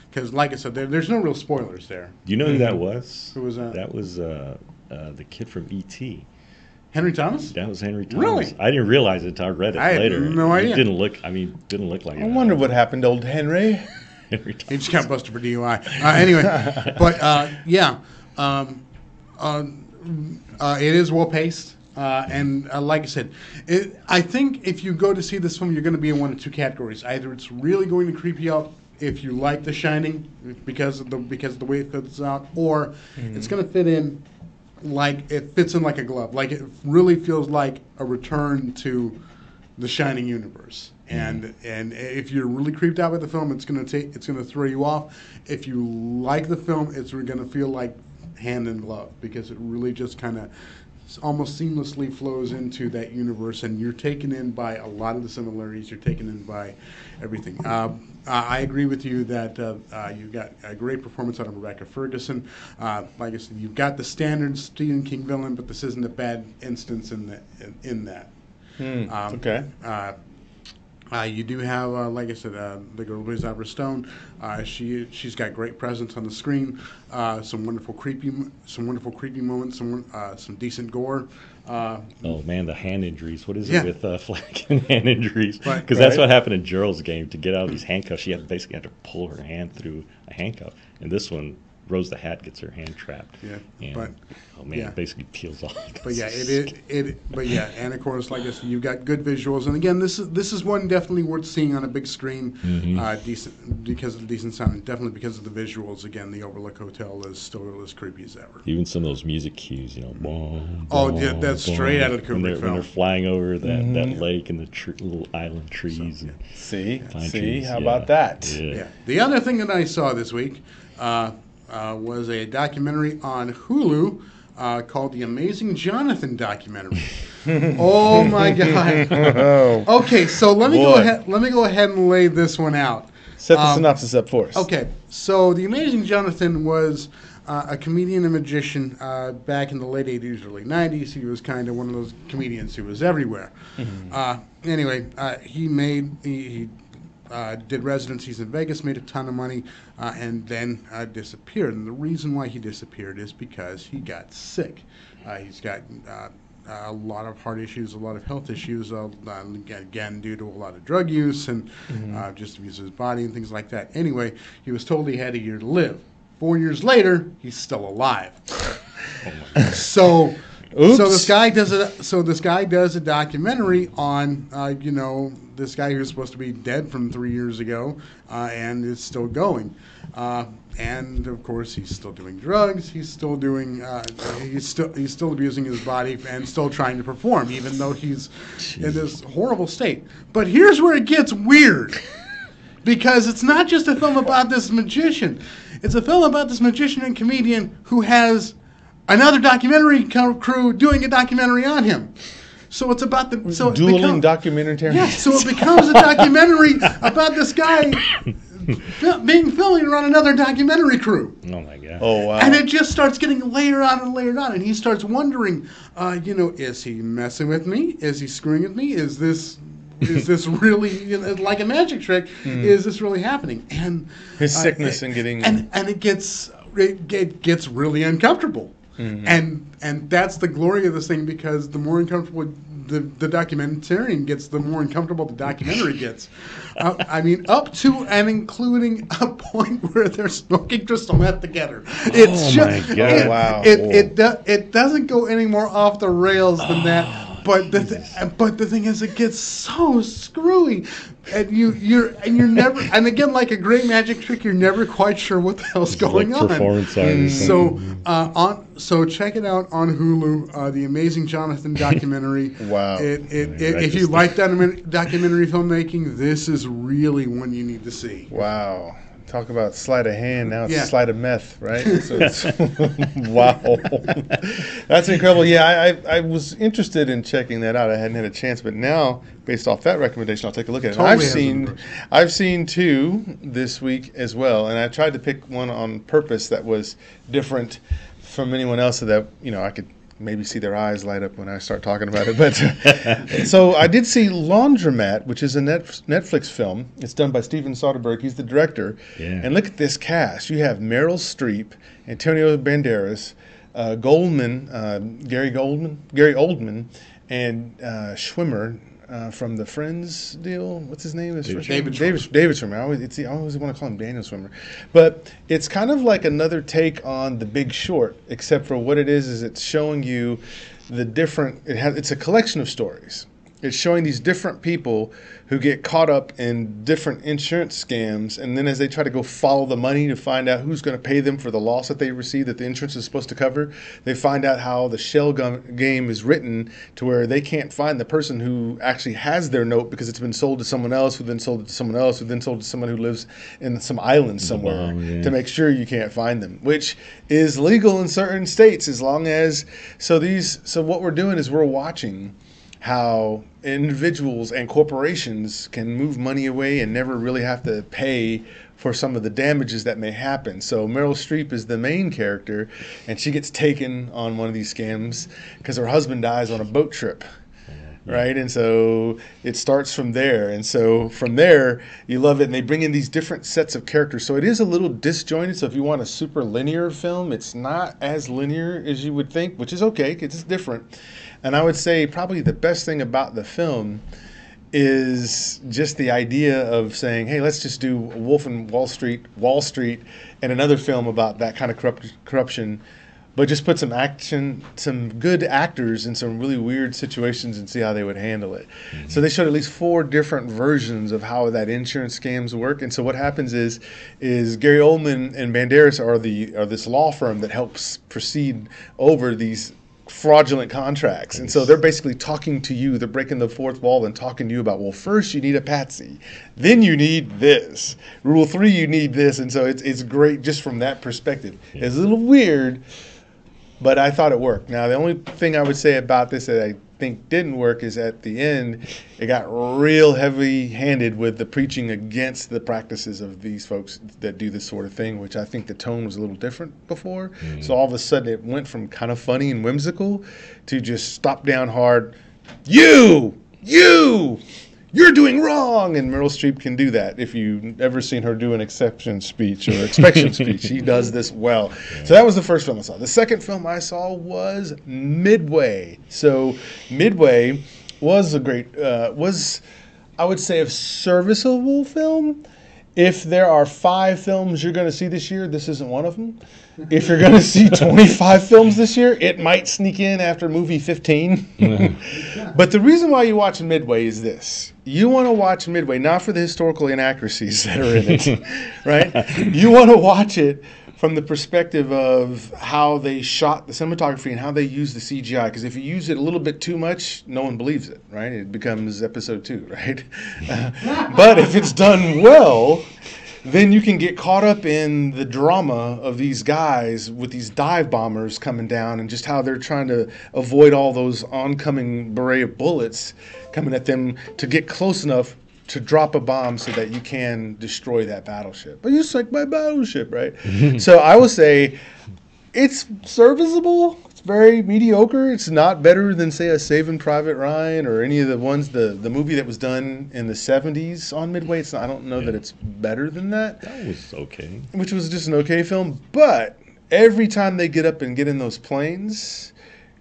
Because, like I said, there's no real spoilers there. Do you know who that was? Who was that? That was the kid from E.T. Henry Thomas? That was Henry Thomas. Really? I didn't realize it until I read it later. I had no idea. It didn't look. I mean, didn't look like. I wonder what happened to old Henry. Henry Thomas. He just got busted for DUI. Anyway, but yeah, it is well paced. And like I said, I think if you go to see this film, you're going to be in one of two categories. Either it's really going to creep you out if you like The Shining because of the way it fits out, or it's going to fit in like it fits in like a glove. Like it really feels like a return to the Shining universe. And if you're really creeped out by the film, it's going to throw you off. If you like the film, it's going to feel like hand in glove because it really just kind of almost seamlessly flows into that universe, and you're taken in by a lot of the similarities. You're taken in by everything. I agree with you that you got a great performance out of Rebecca Ferguson. Like I said, you've got the standard Stephen King villain, but this isn't a bad instance in that. Okay. You do have, like I said, the girl Liz Albert Stone. She's got great presence on the screen. Some wonderful creepy moments. Some decent gore. Oh man, the hand injuries. What is it with Flack and hand injuries? Because Right. that's what happened in Gerald's game. To get out of these handcuffs, she basically had to pull her hand through a handcuff. And this one, Rose the Hat gets her hand trapped. Yeah, and, it basically peels off. But yeah, and of course, like I said, you've got good visuals, and again, this is one definitely worth seeing on a big screen. Decent because of the decent sound, and definitely because of the visuals. Again, the Overlook Hotel is still as creepy as ever. Even some of those music cues, boom, that's straight out of the Kubrick film. When they're flying over that lake and the little island trees. And See, trees, how about that? Yeah. The other thing that I saw this week was a documentary on Hulu called The Amazing Jonathan Documentary. Oh my God! Okay, so let me go ahead and lay this one out. Set the synopsis up for us. Okay, so The Amazing Jonathan was a comedian and magician back in the late 80s, early 90s. He was kind of one of those comedians who was everywhere. Anyway, he did residencies in Vegas, made a ton of money, and then disappeared. And the reason why he disappeared is because he got sick. He's got a lot of heart issues, a lot of health issues, again, due to a lot of drug use and just abuse of his body and things like that. Anyway, he was told he had a year to live. 4 years later, he's still alive. So Oops. So this guy does a documentary on this guy who's supposed to be dead from 3 years ago, and is still going. And of course, he's still doing drugs. He's still doing. He's still abusing his body and still trying to perform, even though he's in this horrible state. But here's where it gets weird, because it's not just a film about this magician. It's a film about this magician and comedian who has another documentary crew doing a documentary on him. So it's about the dueling documentarians. Yeah, so it becomes a documentary about this guy being filmed around another documentary crew. Oh my god! Oh wow! And it just starts getting layered on and layered on, and he starts wondering, is he messing with me? Is he screwing with me? Is this really like a magic trick? Is this really happening? And his sickness and getting and it gets really uncomfortable. Mm-hmm. And that's the glory of this thing, because the more uncomfortable the documentarian gets, the more uncomfortable the documentary gets. I mean, up to and including a point where they're smoking crystal meth together. It's my God! Wow! It doesn't go any more off the rails than that. But the thing is, it gets so screwy, and you're never, and again, like a great magic trick, you're never quite sure what the hell's going on. Performance art. So check it out on Hulu, the Amazing Jonathan documentary. Wow! If you like documentary filmmaking, this is really one you need to see. Wow! Talk about sleight of hand. Now it's Yeah. sleight of meth, right? So wow, that's incredible. Yeah, I was interested in checking that out. I hadn't had a chance, but now, based off that recommendation, I'll take a look at it. Totally I've seen two this week as well, and I tried to pick one on purpose that was different from anyone else, so that I could maybe see their eyes light up when I start talking about it. But so I did see Laundromat, which is a Netflix film. It's done by Steven Soderbergh. He's the director. Yeah. And look at this cast. You have Meryl Streep, Antonio Banderas, Gary Oldman, and Schwimmer from the Friends deal. What's his name? David Schwimmer. I always want to call him Daniel Schwimmer. But it's kind of like another take on The Big Short, except for what it is it's showing you the different. It's a collection of stories. It's showing these different people who get caught up in different insurance scams, and then as they try to go follow the money to find out who's going to pay them for the loss that they received that the insurance is supposed to cover, they find out how the shell game is written to where they can't find the person who actually has their note because it's been sold to someone else, who then sold it to someone else, who then sold it to someone who lives in some island somewhere, to make sure you can't find them, which is legal in certain states as long as. So what we're doing is we're watching how individuals and corporations can move money away and never really have to pay for some of the damages that may happen. So Meryl Streep is the main character, and she gets taken on one of these scams because her husband dies on a boat trip. Right, and so it starts from there, and so from there you love it, and they bring in these different sets of characters. So it is a little disjointed. So if you want a super linear film, it's not as linear as you would think, which is okay because it's different. And I would say probably the best thing about the film is just the idea of saying, hey, let's just do Wolf in Wall Street, and another film about that kind of corruption. But just put some good actors in some really weird situations and see how they would handle it. Mm-hmm. So they showed at least 4 different versions of how that insurance scams work. And so what happens is Gary Oldman and Banderas are this law firm that helps proceed over these fraudulent contracts. And so they're basically talking to you. They're breaking the fourth wall and talking to you about, well, first you need a patsy. Then you need this. Rule 3, you need this. And so it's great just from that perspective. Yeah. It's a little weird, but I thought it worked. Now, the only thing I would say about this that I think didn't work is at the end, it got real heavy-handed with the preaching against the practices of these folks that do this sort of thing, which I think the tone was a little different before. Mm-hmm. So all of a sudden, it went from kind of funny and whimsical to just stop down hard. You're doing wrong, and Meryl Streep can do that. If you've ever seen her do an exception speech or expectation speech, she does this well. Yeah. So that was the first film I saw. The second film I saw was Midway. So Midway was a great, I would say, a serviceable film. If there are 5 films you're going to see this year, this isn't one of them. if you're going to see 25 films this year, it might sneak in after movie 15. But the reason why you watch Midway is this. You want to watch Midway not for the historical inaccuracies that are in it, right? You want to watch it from the perspective of how they shot the cinematography and how they use the CGI. Because if you use it a little bit too much, no one believes it, right? It becomes episode 2, right? But if it's done well, then you can get caught up in the drama of these guys with these dive bombers coming down and just how they're trying to avoid all those oncoming beret of bullets coming at them to get close enough to drop a bomb so that you can destroy that battleship. But you sank my battleship, right? So I would say it's serviceable. It's very mediocre. It's not better than, say, a Saving Private Ryan or any of the ones, the movie that was done in the 70s on Midway. It's not, I don't know that it's better than that. That was okay. Which was just an okay film. But every time they get up and get in those planes,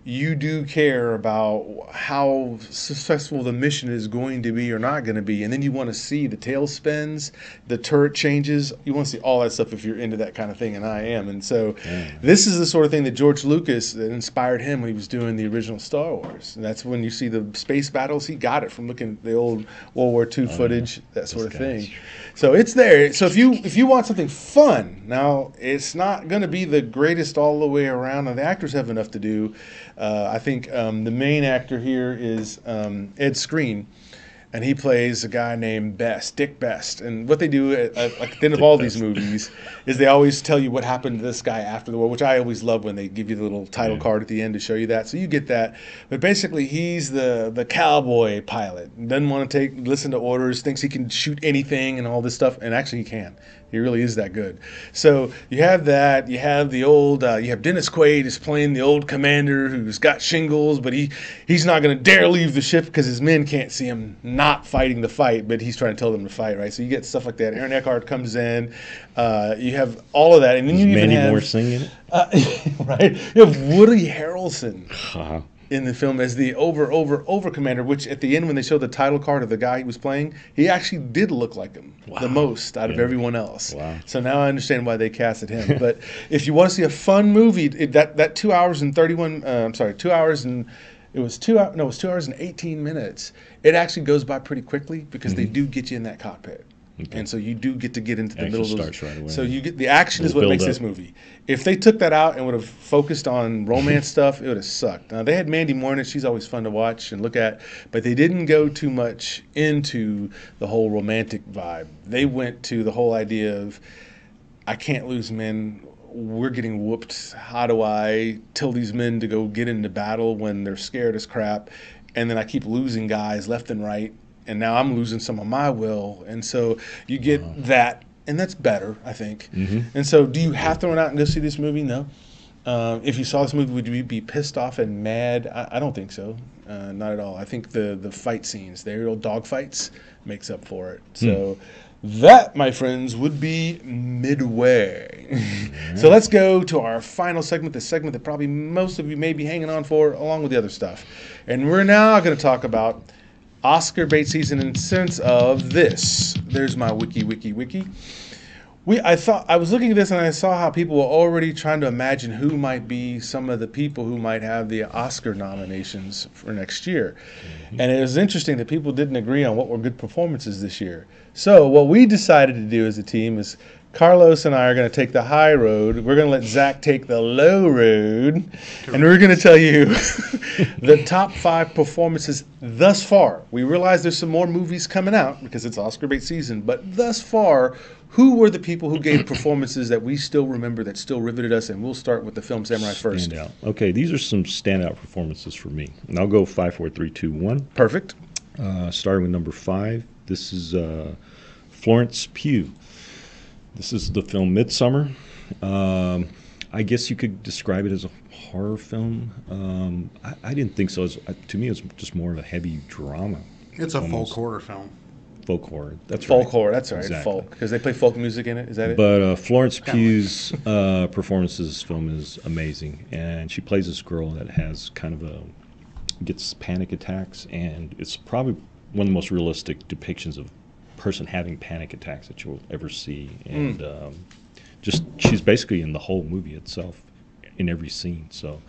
you do care about how successful the mission is going to be or not going to be. And then you want to see the tail spins, the turret changes. You want to see all that stuff if you're into that kind of thing, and I am. And so this is the sort of thing that George Lucas, that inspired him when he was doing the original Star Wars. And that's when you see the space battles. He got it from looking at the old World War II footage, that sort of thing. So it's there. So if you want something fun, now it's not going to be the greatest all the way around. And the actors have enough to do. I think the main actor here is Ed Skrein, and he plays a guy named Dick Best. And what they do at the end of all these movies is they always tell you what happened to this guy after the war, which I always love when they give you the little title card at the end to show you that. So you get that. But basically, he's the cowboy pilot. Doesn't want to listen to orders, thinks he can shoot anything and all this stuff. And actually, he can. He really is that good. So you have that. You have the old. You have Dennis Quaid is playing the old commander who's got shingles, but he's not going to dare leave the ship because his men can't see him not fighting the fight, but he's trying to tell them to fight, right? So you get stuff like that. Aaron Eckhart comes in. You have all of that, and then you even have Mandy Moore singing it, right? You have Woody Harrelson. In the film as the over commander, which at the end when they showed the title card of the guy he was playing, he actually did look like him the most out of everyone else. Wow. So now I understand why they casted him. But if you want to see a fun movie, that 2 hours and 31, it was 2 hours and 18 minutes. It actually goes by pretty quickly because they do get you in that cockpit. Okay. And so you do get into the middle of those. Right away. So you get the action is what makes this movie. If they took that out and would have focused on romance stuff, it would have sucked. Now they had Mandy Moore in it. She's always fun to watch and look at, but they didn't go too much into the whole romantic vibe. They went to the whole idea of, I can't lose men. We're getting whooped. How do I tell these men to go get into battle when they're scared as crap? And then I keep losing guys left and right. And now I'm losing some of my will. And so you get that, and that's better, I think. And so do you have to run out and go see this movie? No. If you saw this movie, would you be pissed off and mad? I don't think so. Not at all. I think the fight scenes, the aerial dog fights, makes up for it. So that, my friends, would be Midway. So let's go to our final segment, the segment that probably most of you may be hanging on for, along with the other stuff. And we're now going to talk about Oscar bait season in the sense of this. There's my wiki. I was looking at this and I saw how people were already trying to imagine who might be some of the people who might have the Oscar nominations for next year. And it was interesting that people didn't agree on what were good performances this year. So what we decided to do as a team is Carlos and I are going to take the high road. We're going to let Zach take the low road. And we're going to tell you the top 5 performances thus far. We realize there's some more movies coming out because it's Oscar bait season. But thus far, who were the people who gave performances that we still remember, that still riveted us? And we'll start with the Film Samurai first. Standout. Okay, these are some standout performances for me. And I'll go 5, 4, 3, 2, 1. Perfect. Starting with number 5. This is Florence Pugh. This is the film Midsummer. I guess you could describe it as a horror film. I didn't think so. To me, it was just more of a heavy drama. It's a folk horror film. Folk horror. That's folk right. horror. That's right. Exactly. Folk, because they play folk music in it. Is that it? But Florence Pugh's performance in this film is amazing, and she plays this girl that has kind of gets panic attacks, and it's probably one of the most realistic depictions of person having panic attacks that you'll ever see. And she's basically in the whole movie itself, in every scene. So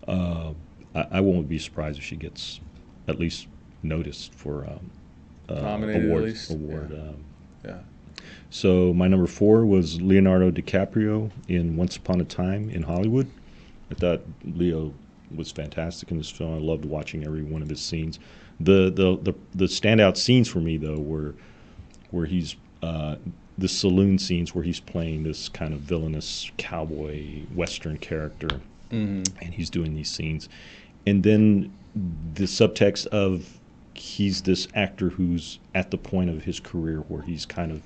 I won't be surprised if she gets at least noticed for Nominated at least. award. Yeah. So my number 4 was Leonardo DiCaprio in Once Upon a Time in Hollywood. I thought Leo was fantastic in this film. I loved watching every one of his scenes. The standout scenes for me though were where he's the saloon scenes where he's playing this kind of villainous cowboy western character, and he's doing these scenes, and then the subtext of he's this actor who's at the point of his career where he's kind of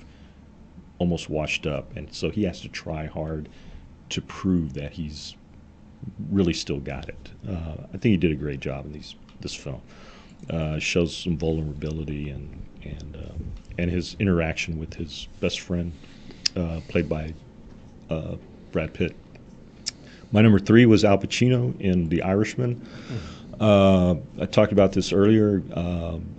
almost washed up, and so he has to try hard to prove that he's really still got it. I think he did a great job in this film. Shows some vulnerability and his interaction with his best friend, played by Brad Pitt. My number 3 was Al Pacino in The Irishman. I talked about this earlier.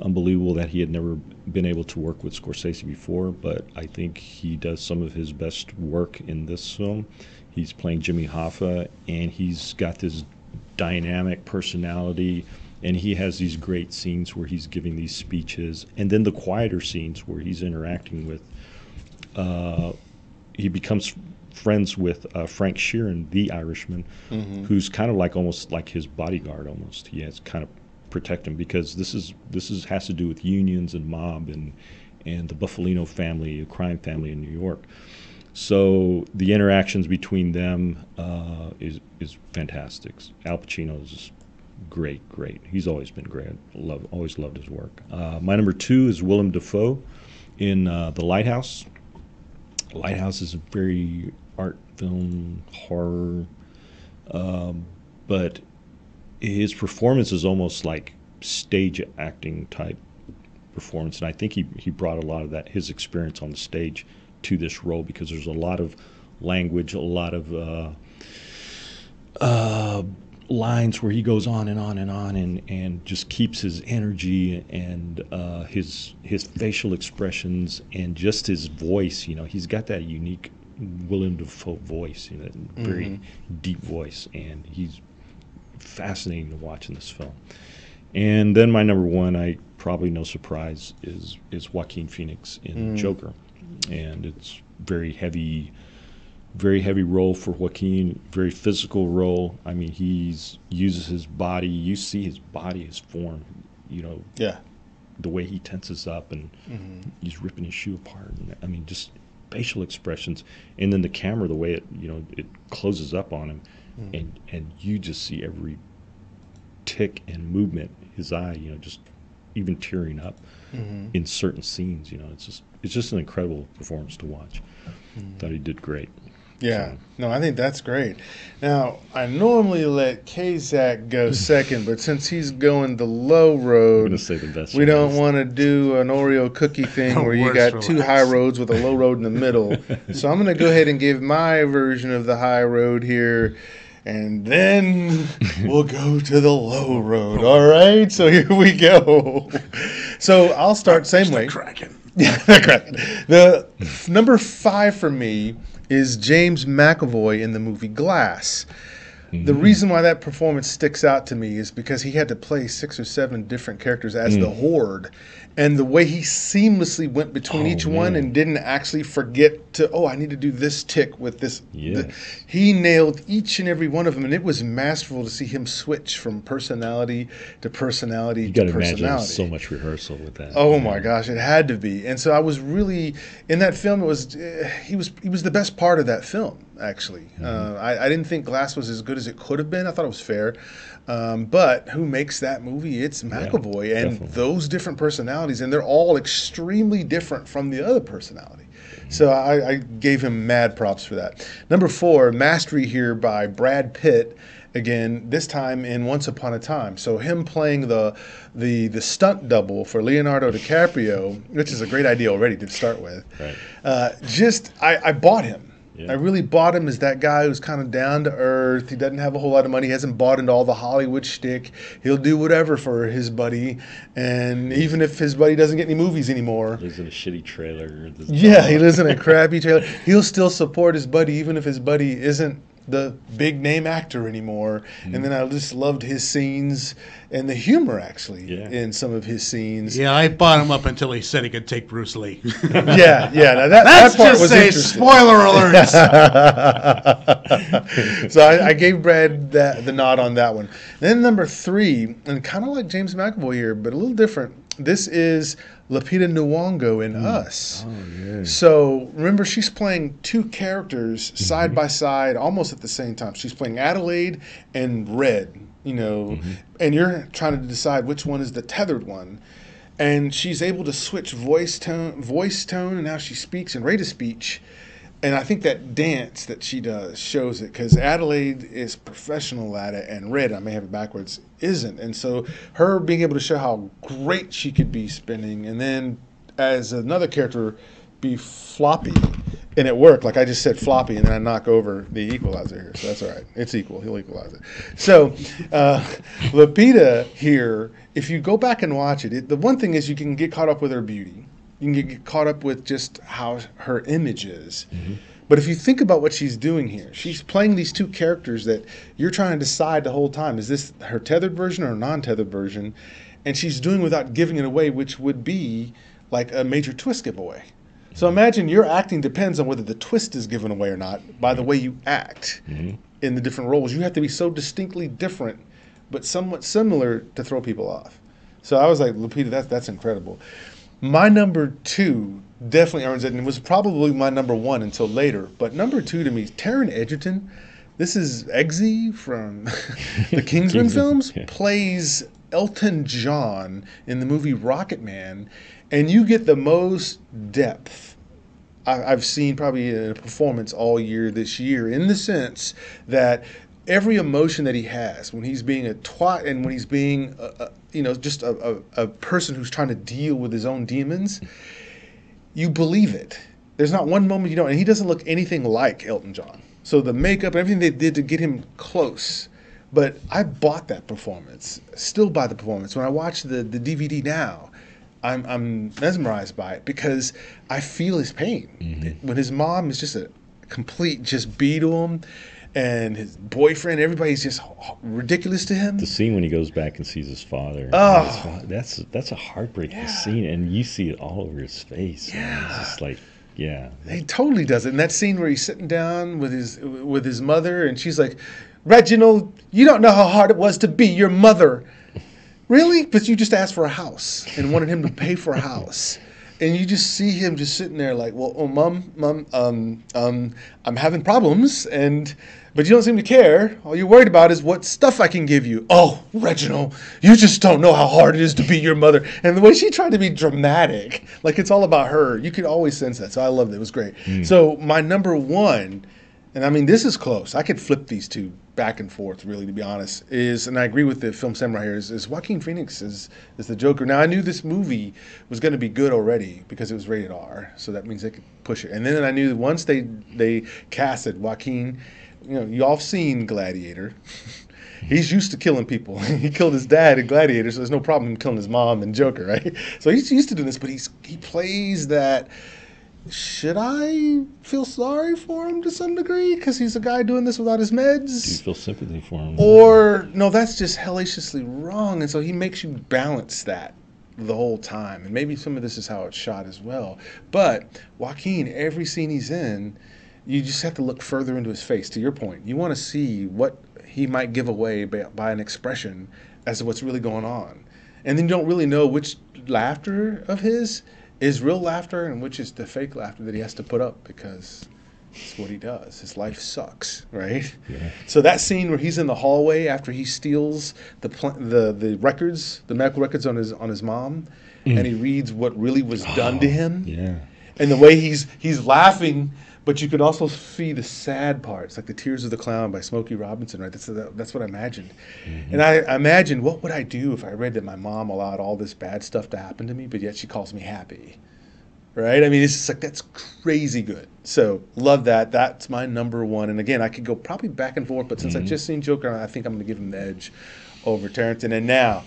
Unbelievable that he had never been able to work with Scorsese before, but I think he does some of his best work in this film. He's playing Jimmy Hoffa, and he's got this dynamic personality, and he has these great scenes where he's giving these speeches, and then the quieter scenes where he's interacting with, he becomes friends with Frank Sheeran, the Irishman, who's kind of like almost like his bodyguard almost. He has kind of protect him because this has to do with unions and mob and the Buffalino family, a crime family in New York. So the interactions between them is fantastic. Al Pacino is just great. He's always been great. Always loved his work. My number 2 is Willem Dafoe in The Lighthouse. Lighthouse is a very art film, horror, but his performance is almost like stage acting type performance, and I think he brought a lot of that, his experience on the stage, to this role, because there's a lot of language, a lot of lines where he goes on and on and on and just keeps his energy and his facial expressions and just his voice. You know, he's got that unique Willem Dafoe voice, you know, that very deep voice, and he's fascinating to watch in this film. And then my number 1, I probably no surprise, is Joaquin Phoenix in Joker. And it's very heavy role for Joaquin, very physical role. I mean, uses his body. You see his body, his form, you know. Yeah. The way he tenses up and he's ripping his shoe apart. And, I mean, just facial expressions. And then the camera, the way it closes up on him, and you just see every tick and movement, his eye, you know, just even tearing up in certain scenes. You know, it's just an incredible performance to watch. Thought he did great. Yeah, no, I think that's great. Now, I normally let Kazak go second, but since he's going the low road, I'm gonna say the best. We don't want to do an Oreo cookie thing where you got 2 high roads with a low road in the middle. So I'm going to go ahead and give my version of the high road here, and then we'll go to the low road. All right, so here we go. So I'll start same way. Yeah, the number 5 for me is James McAvoy in the movie Glass. The reason why that performance sticks out to me is because he had to play 6 or 7 different characters as the Horde, and the way he seamlessly went between each one and didn't actually forget to, I need to do this tick with this. Yes. He nailed each and every one of them, and it was masterful to see him switch from personality to personality to personality. You got to imagine so much rehearsal with that. Oh my gosh, it had to be. And so I was really in that film. It was he was the best part of that film, actually. I didn't think Glass was as good as it could have been. I thought it was fair. But who makes that movie? It's McAvoy, and those different personalities, and they're all extremely different from the other personality. So I gave him mad props for that. Number 4, Mastery here by Brad Pitt. Again, this time in Once Upon a Time. So him playing the stunt double for Leonardo DiCaprio, which is a great idea already to start with. Right. I bought him. Yeah. I really bought him as that guy who's kind of down to earth. He doesn't have a whole lot of money. He hasn't bought into all the Hollywood shtick. He'll do whatever for his buddy. And even if his buddy doesn't get any movies anymore. Lives in a shitty trailer. Yeah, he lives in a crappy trailer. He'll still support his buddy even if his buddy isn't the big name actor anymore. And then I just loved his scenes and the humor actually in some of his scenes. Yeah, I bought him up until he said he could take Bruce Lee. Yeah. Now That's that part just was a interesting. spoiler alert. So I gave Brad the nod on that one. Then number 3, and kind of like James McAvoy here, but a little different. This is Lupita Nyong'o in Us. Oh, yeah. So remember, she's playing 2 characters side by side, almost at the same time. She's playing Adelaide and Red, and you're trying to decide which one is the tethered one. And she's able to switch voice tone, and how she speaks and rate of speech. And I think that dance that she does shows it, because Adelaide is professional at it, and Red, I may have it backwards, isn't. And so her being able to show how great she could be spinning, and then as another character be floppy, and it worked. Like I just said floppy, and then I knock over the equalizer here. So that's all right. It's equal. He'll equalize it. So Lupita here, if you go back and watch it, the one thing is you can get caught up with her beauty. You can get caught up with just how her image is. But if you think about what she's doing here, she's playing these 2 characters that you're trying to decide the whole time. Is this her tethered version or a non-tethered version? And she's doing without giving it away, which would be like a major twist giveaway. So imagine your acting depends on whether the twist is given away or not by the way you act in the different roles. You have to be so distinctly different, but somewhat similar to throw people off. So I was like, Lupita, that's incredible. My number 2 definitely earns it, and it was probably my number 1 until later. But number 2 to me, Taron Egerton. This is Eggsy from the Kingsman films, plays Elton John in the movie Rocket Man, and you get the most depth I've seen probably in a performance all year this year, in the sense that every emotion that he has when he's being a twat and when he's being just a person who's trying to deal with his own demons, you believe it. There's not one moment you don't. And he doesn't look anything like Elton John. So the makeup and everything they did to get him close. But I bought that performance, still buy the performance. When I watch the DVD now, I'm mesmerized by it because I feel his pain. When his mom is just a complete just beat to him, and his boyfriend, everybody's just ridiculous to him. The scene when he goes back and sees his father. Oh. That's a heartbreaking scene, and you see it all over his face. Yeah. It's just like, he totally does it. And that scene where he's sitting down with his mother, and she's like, Reginald, you don't know how hard it was to be your mother. Really? But you just asked for a house and wanted him to pay for a house. And you just see him just sitting there like, well, Mom, I'm having problems, but you don't seem to care. All you're worried about is what stuff I can give you. Oh, Reginald, you just don't know how hard it is to be your mother. And the way she tried to be dramatic, like it's all about her, you could always sense that. So I loved it. It was great. So my number 1, and I mean, this is close. I could flip these 2 back and forth, really, to be honest, and I agree with the film samurai here, is Joaquin Phoenix is the Joker. Now, I knew this movie was going to be good already because it was rated R, so that means they could push it. And then I knew that once they casted Joaquin, you all have seen Gladiator. He's used to killing people. He killed his dad in Gladiator, so there's no problem in killing his mom in Joker, right? So he's used to doing this, but he plays that. Should I feel sorry for him to some degree because he's a guy doing this without his meds? Do you feel sympathy for him? Or, no, that's just hellaciously wrong. And so he makes you balance that the whole time. And maybe some of this is how it's shot as well. But Joaquin, every scene he's in, you just have to look further into his face, to your point. You want to see what he might give away by an expression as to what's really going on. And then you don't really know which laughter of his is real laughter and which is the fake laughter that he has to put up because it's what he does. His life sucks, right? Yeah. So that scene where he's in the hallway after he steals the records, the medical records on his mom, and he reads what really was done to him. Yeah. And the way he's laughing, but you can also see the sad parts, like the Tears of the Clown by Smokey Robinson, right? That's what I imagined. And I imagined, what would I do if I read that my mom allowed all this bad stuff to happen to me, but yet she calls me happy? right? I mean, it's just like, that's crazy good. So love that. That's my number one. And again, I could go probably back and forth, but since I just seen Joker, I think I'm going to give him the edge over Tarantino. And now,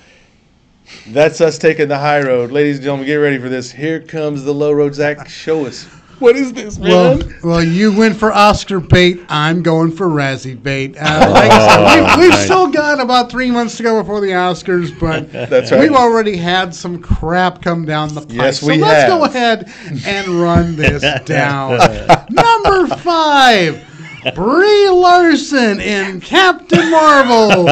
that's us taking the high road. Ladies and gentlemen, get ready for this. Here comes the low road. Zach, show us. What is this, man? Well, you went for Oscar bait. I'm going for Razzie bait. Like I said, we've still got about 3 months to go before the Oscars, but That's right. we've already had some crap come down the pipe. Yes, so we let's have. go ahead and run this down. Number 5, Brie Larson in Captain Marvel.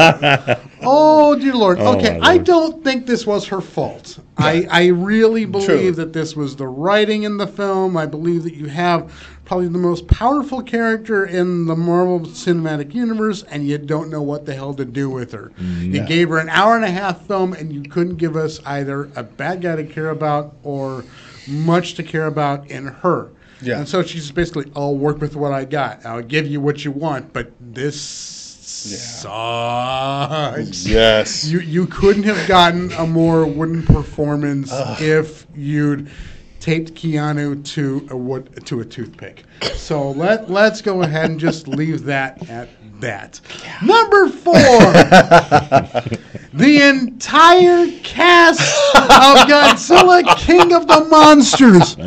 Oh, dear Lord. Okay, I don't think this was her fault. I really believe that this was the writing in the film. I believe that you have probably the most powerful character in the Marvel Cinematic Universe, and you don't know what the hell to do with her. You gave her an hour-and-a-half film, and you couldn't give us either a bad guy to care about or much to care about in her. Yeah. And so she's basically, I'll work with what I got. I'll give you what you want, but this sucks. Yes. You couldn't have gotten a more wooden performance if you'd taped Keanu to a toothpick. So let's go ahead and just leave that at that. Number 4, the entire cast of Godzilla King of the Monsters.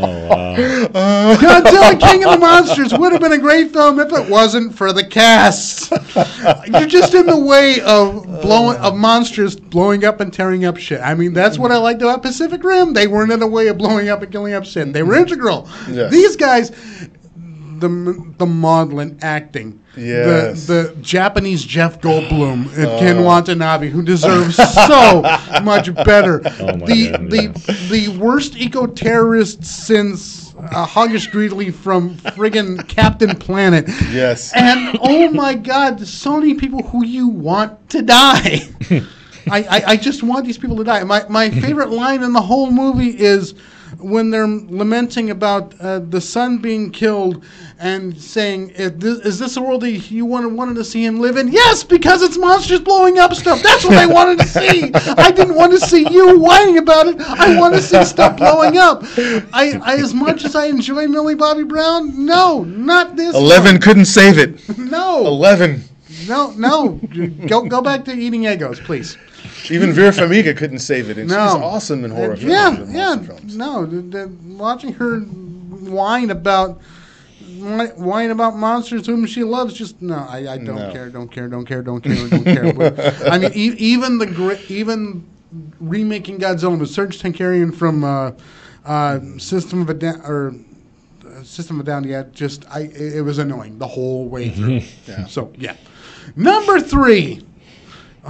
Godzilla King of the Monsters would have been a great film if it wasn't for the cast. You're just in the way of monsters blowing up and tearing up shit. I mean, that's what I liked about Pacific Rim. They weren't in the way of blowing up and killing up shit. They were integral. Yes. These guys, the maudlin acting. Yes. The Japanese Jeff Goldblum and Ken Watanabe, who deserves so much better. The worst eco-terrorist since Hoggish Greedley from friggin' Captain Planet. Yes. And oh my God, so many people who you want to die. I just want these people to die. My favorite line in the whole movie is when they're lamenting about the son being killed and saying, is this a world that you wanted to see him live in? Yes, because it's monsters blowing up stuff. That's what I wanted to see. I didn't want to see you whining about it. I want to see stuff blowing up. I as much as I enjoy Millie Bobby Brown, no, not this 11 one. couldn't save it. No. 11. No. Go back to eating Eggos, please. Even Vera Farmiga couldn't save it, and No. she's awesome in horror films. Yeah. Films. No, watching her whine about monsters whom she loves, just no. I don't care. But, I mean, even remaking Godzilla with Serge Tankian from System of a Down. Yeah, it was annoying the whole way through. So yeah, number 3.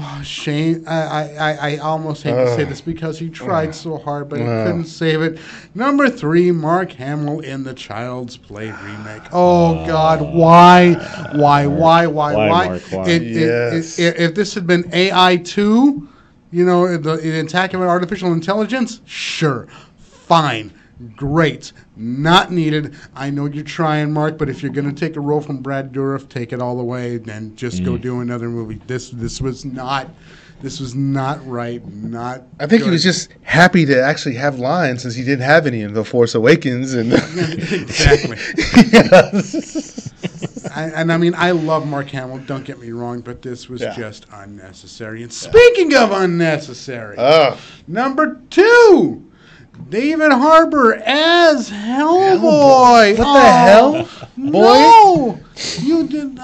Oh, Shane, I almost hate to say this because he tried so hard, but he couldn't save it. Number 3, Mark Hamill in the Child's Play remake. Oh, God, why? Mark, why? If this had been AI2, the attack of artificial intelligence, sure, fine. Great. Not needed. I know you're trying, Mark, but if you're going to take a role from Brad Dourif, take it all the way and just go do another movie. This was not right. I think he was just happy to actually have lines since he didn't have any in The Force Awakens. And Exactly. And I mean, I love Mark Hamill, don't get me wrong, but this was just unnecessary. And speaking of unnecessary, number 2, David Harbour as Hellboy. What the hell? No, you did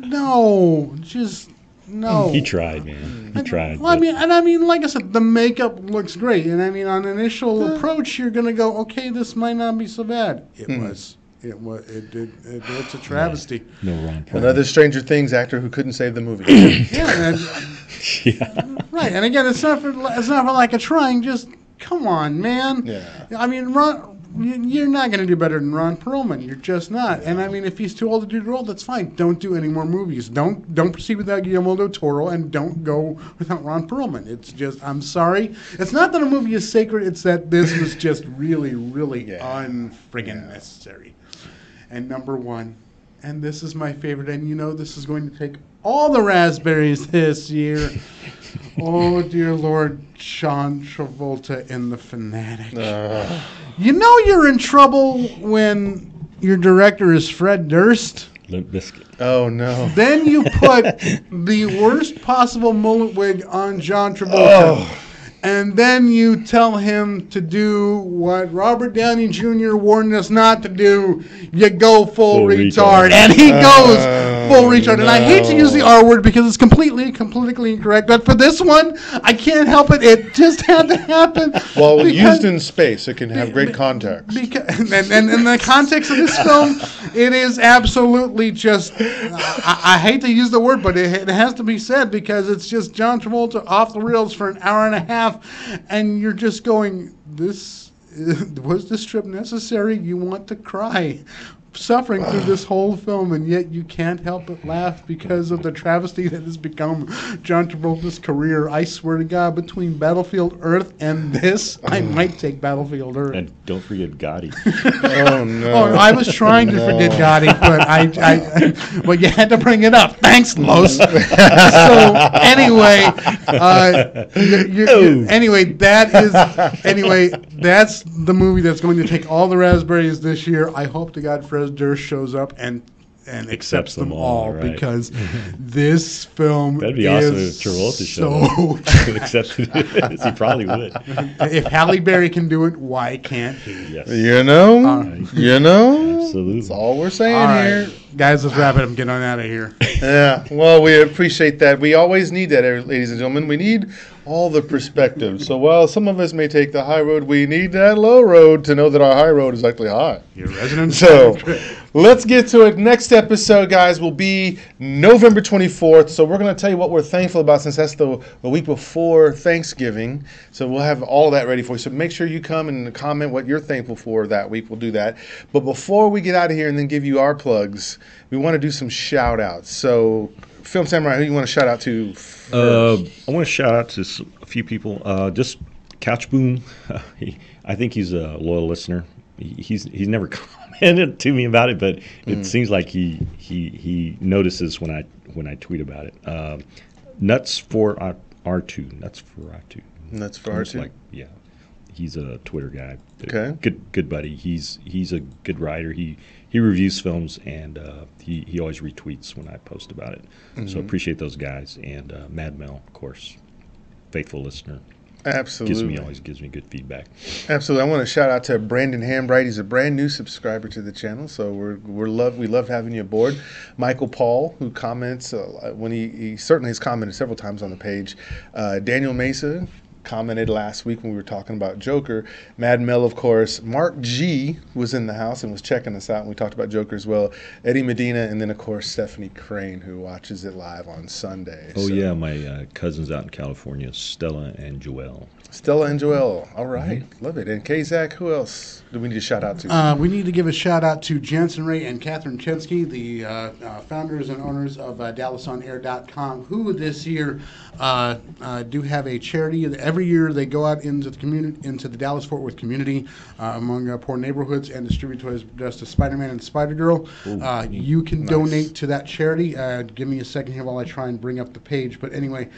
no. Just no. He tried, man. He tried. Well, I mean, like I said, the makeup looks great, and I mean, on initial approach, you're gonna go, okay, this might not be so bad. It was. It's a travesty. No wrong. Another Stranger Things actor who couldn't save the movie. Right, and again, it's not for lack of trying. Just come on, man. Yeah. I mean, you're not going to do better than Ron Perlman. You're just not. And I mean, if he's too old to do the role, that's fine. Don't do any more movies. Don't proceed without Guillermo del Toro, and don't go without Ron Perlman. It's just, I'm sorry. It's not that a movie is sacred. It's that this was just really, really unfriggin' necessary. And number 1, and this is my favorite, and this is going to take all the raspberries this year. Oh, dear Lord, John Travolta in The Fanatic. You know you're in trouble when your director is Fred Durst. Limp Bizkit. Oh, no. Then you put the worst possible mullet wig on John Travolta. And then you tell him to do what Robert Downey Jr. warned us not to do. You go full retard. And he goes full retard. And I hate to use the R word because it's completely incorrect. But for this one, I can't help it. It just had to happen. Well, used in space, it can have great context. And in the context of this film, it is absolutely just, I hate to use the word, but it has to be said because it's just John Travolta off the rails for an hour and a half. And you're just going, was this trip necessary? You want to cry, suffering through this whole film, and yet you can't help but laugh because of the travesty that has become John Travolta's career. I swear to God, between Battlefield Earth and this, I might take Battlefield Earth. And don't forget Gotti. Oh, no. Oh, I was trying to forget Gotti, but well, you had to bring it up. Thanks, Los. So anyway, that's the movie that's going to take all the raspberries this year. I hope to God Fred Durst shows up and accepts them all, right? Because this film that'd be awesome if Travolta showed up. Accepted it. He probably would. If Halle Berry can do it, why can't he? Yes. You know? Absolutely. That's all we're saying here. Guys, let's wrap it up and get on out of here. Yeah, well, we appreciate that. We always need that, ladies and gentlemen. We need all the perspective. So while some of us may take the high road, we need that low road to know that our high road is actually high. Your resident. So let's get to it. Next episode, guys, will be November 24th. So we're going to tell you what we're thankful about since that's the week before Thanksgiving. So we'll have all of that ready for you. So make sure you come and comment what you're thankful for that week. We'll do that. But before we get out of here and then give you our plugs, we want to do some shout outs. So Film Samurai, who you want to shout out to first? I want to shout out to a few people. Just Couch Boom. I think he's a loyal listener. He's never commented to me about it, but it seems like he notices when I tweet about it. Nuts for R2. Nuts for R2. Nuts for R2. Like, yeah, he's a Twitter guy. Okay. Good buddy. He's a good writer. He reviews films and he always retweets when I post about it. So appreciate those guys. And Mad Mel, of course, faithful listener. Absolutely. Always gives me good feedback. Absolutely. I want to shout out to Brandon Hambright. He's a brand new subscriber to the channel, so we love having you aboard. Michael Paul, who comments when he certainly has commented several times on the page. Daniel Mesa commented last week when we were talking about Joker. Mad Mel, of course. Mark G was in the house and was checking us out, and we talked about Joker as well. Eddie Medina, and then, of course, Stephanie Crane, who watches it live on Sunday. Oh, yeah, my cousins out in California, Stella and Joelle. Stella and Joelle. All right. Love it. And Kazak, who else do we need to shout out to? We need to give a shout out to Jansen Ray and Catherine Chensky, the founders and owners of DallasOnAir.com, who this year do have a charity. Every year they go out into the community, into the Dallas-Fort Worth community among poor neighborhoods and distribute toys just to Spider-Man and Spider-Girl. You can donate to that charity. Give me a second here while I try and bring up the page. But anyway,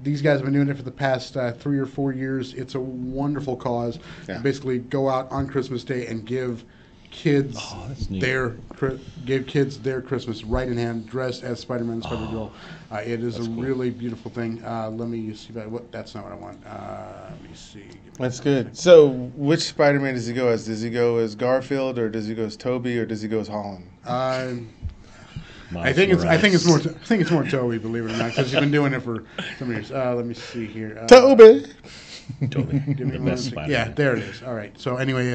these guys have been doing it for the past 3 or 4 years. It's a wonderful cause. Yeah. Basically, go out on Christmas Day and give kids their Christmas right in hand, dressed as Spider-Man and Spider-Girl. It is a really beautiful thing. Let me see. That's not what I want. Let me see. That's good. So, which Spider-Man does he go as? Does he go as Garfield, or does he go as Tobey, or does he go as Holland? I think it's more Tobey, believe it or not, because he's been doing it for some years. Let me see here. Tobey. The best Spider-Man. Yeah, there it is. All right. So anyway,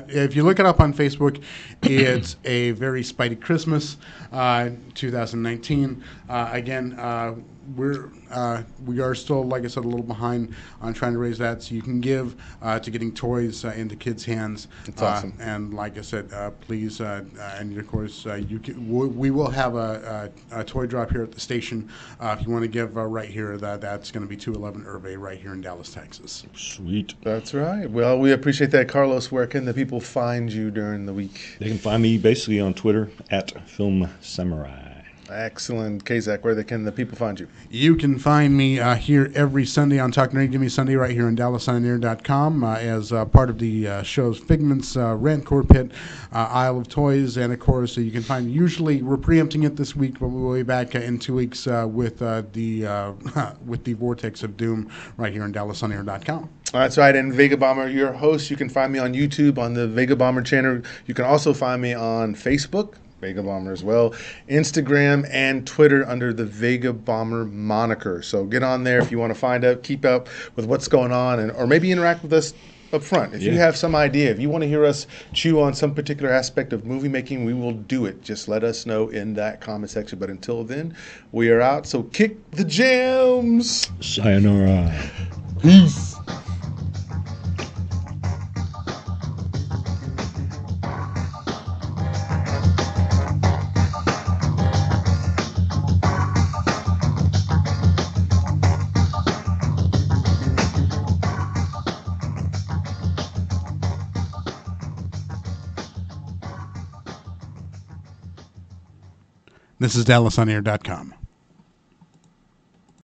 if you look it up on Facebook, it's a very Spidey Christmas, 2019. Again, we are still, like I said, a little behind on trying to raise that, so you can give to getting toys into kids' hands. That's awesome. And like I said, please, and of course, we will have a toy drop here at the station. If you want to give right here, that's going to be 211 Irvay right here in Dallas, Texas. Sweet. That's right. Well, we appreciate that. Carlos, where can the people find you during the week? They can find me basically on Twitter at Film Samurai. Excellent. Kazak, where can the people find you? You can find me here every Sunday on Talking Radio Gimme Sunday right here on DallasOnAir.com as part of the shows Figments, Rancor Pit, Isle of Toys, and of course you can find, usually we're preempting it this week, but we'll be back in 2 weeks with the Vortex of Doom right here on DallasOnAir.com. That's right, and Vegabomber, your host. You can find me on YouTube on the Vegabomber channel. You can also find me on Facebook, Vegabomber as well, Instagram and Twitter under the Vegabomber moniker. So get on there if you want to find out, keep up with what's going on, or maybe interact with us up front. If you have some idea, if you want to hear us chew on some particular aspect of movie making, we will do it. Just let us know in that comment section. But until then, we are out. So kick the jams. Sayonara. Peace. This is DallasOnAir.com.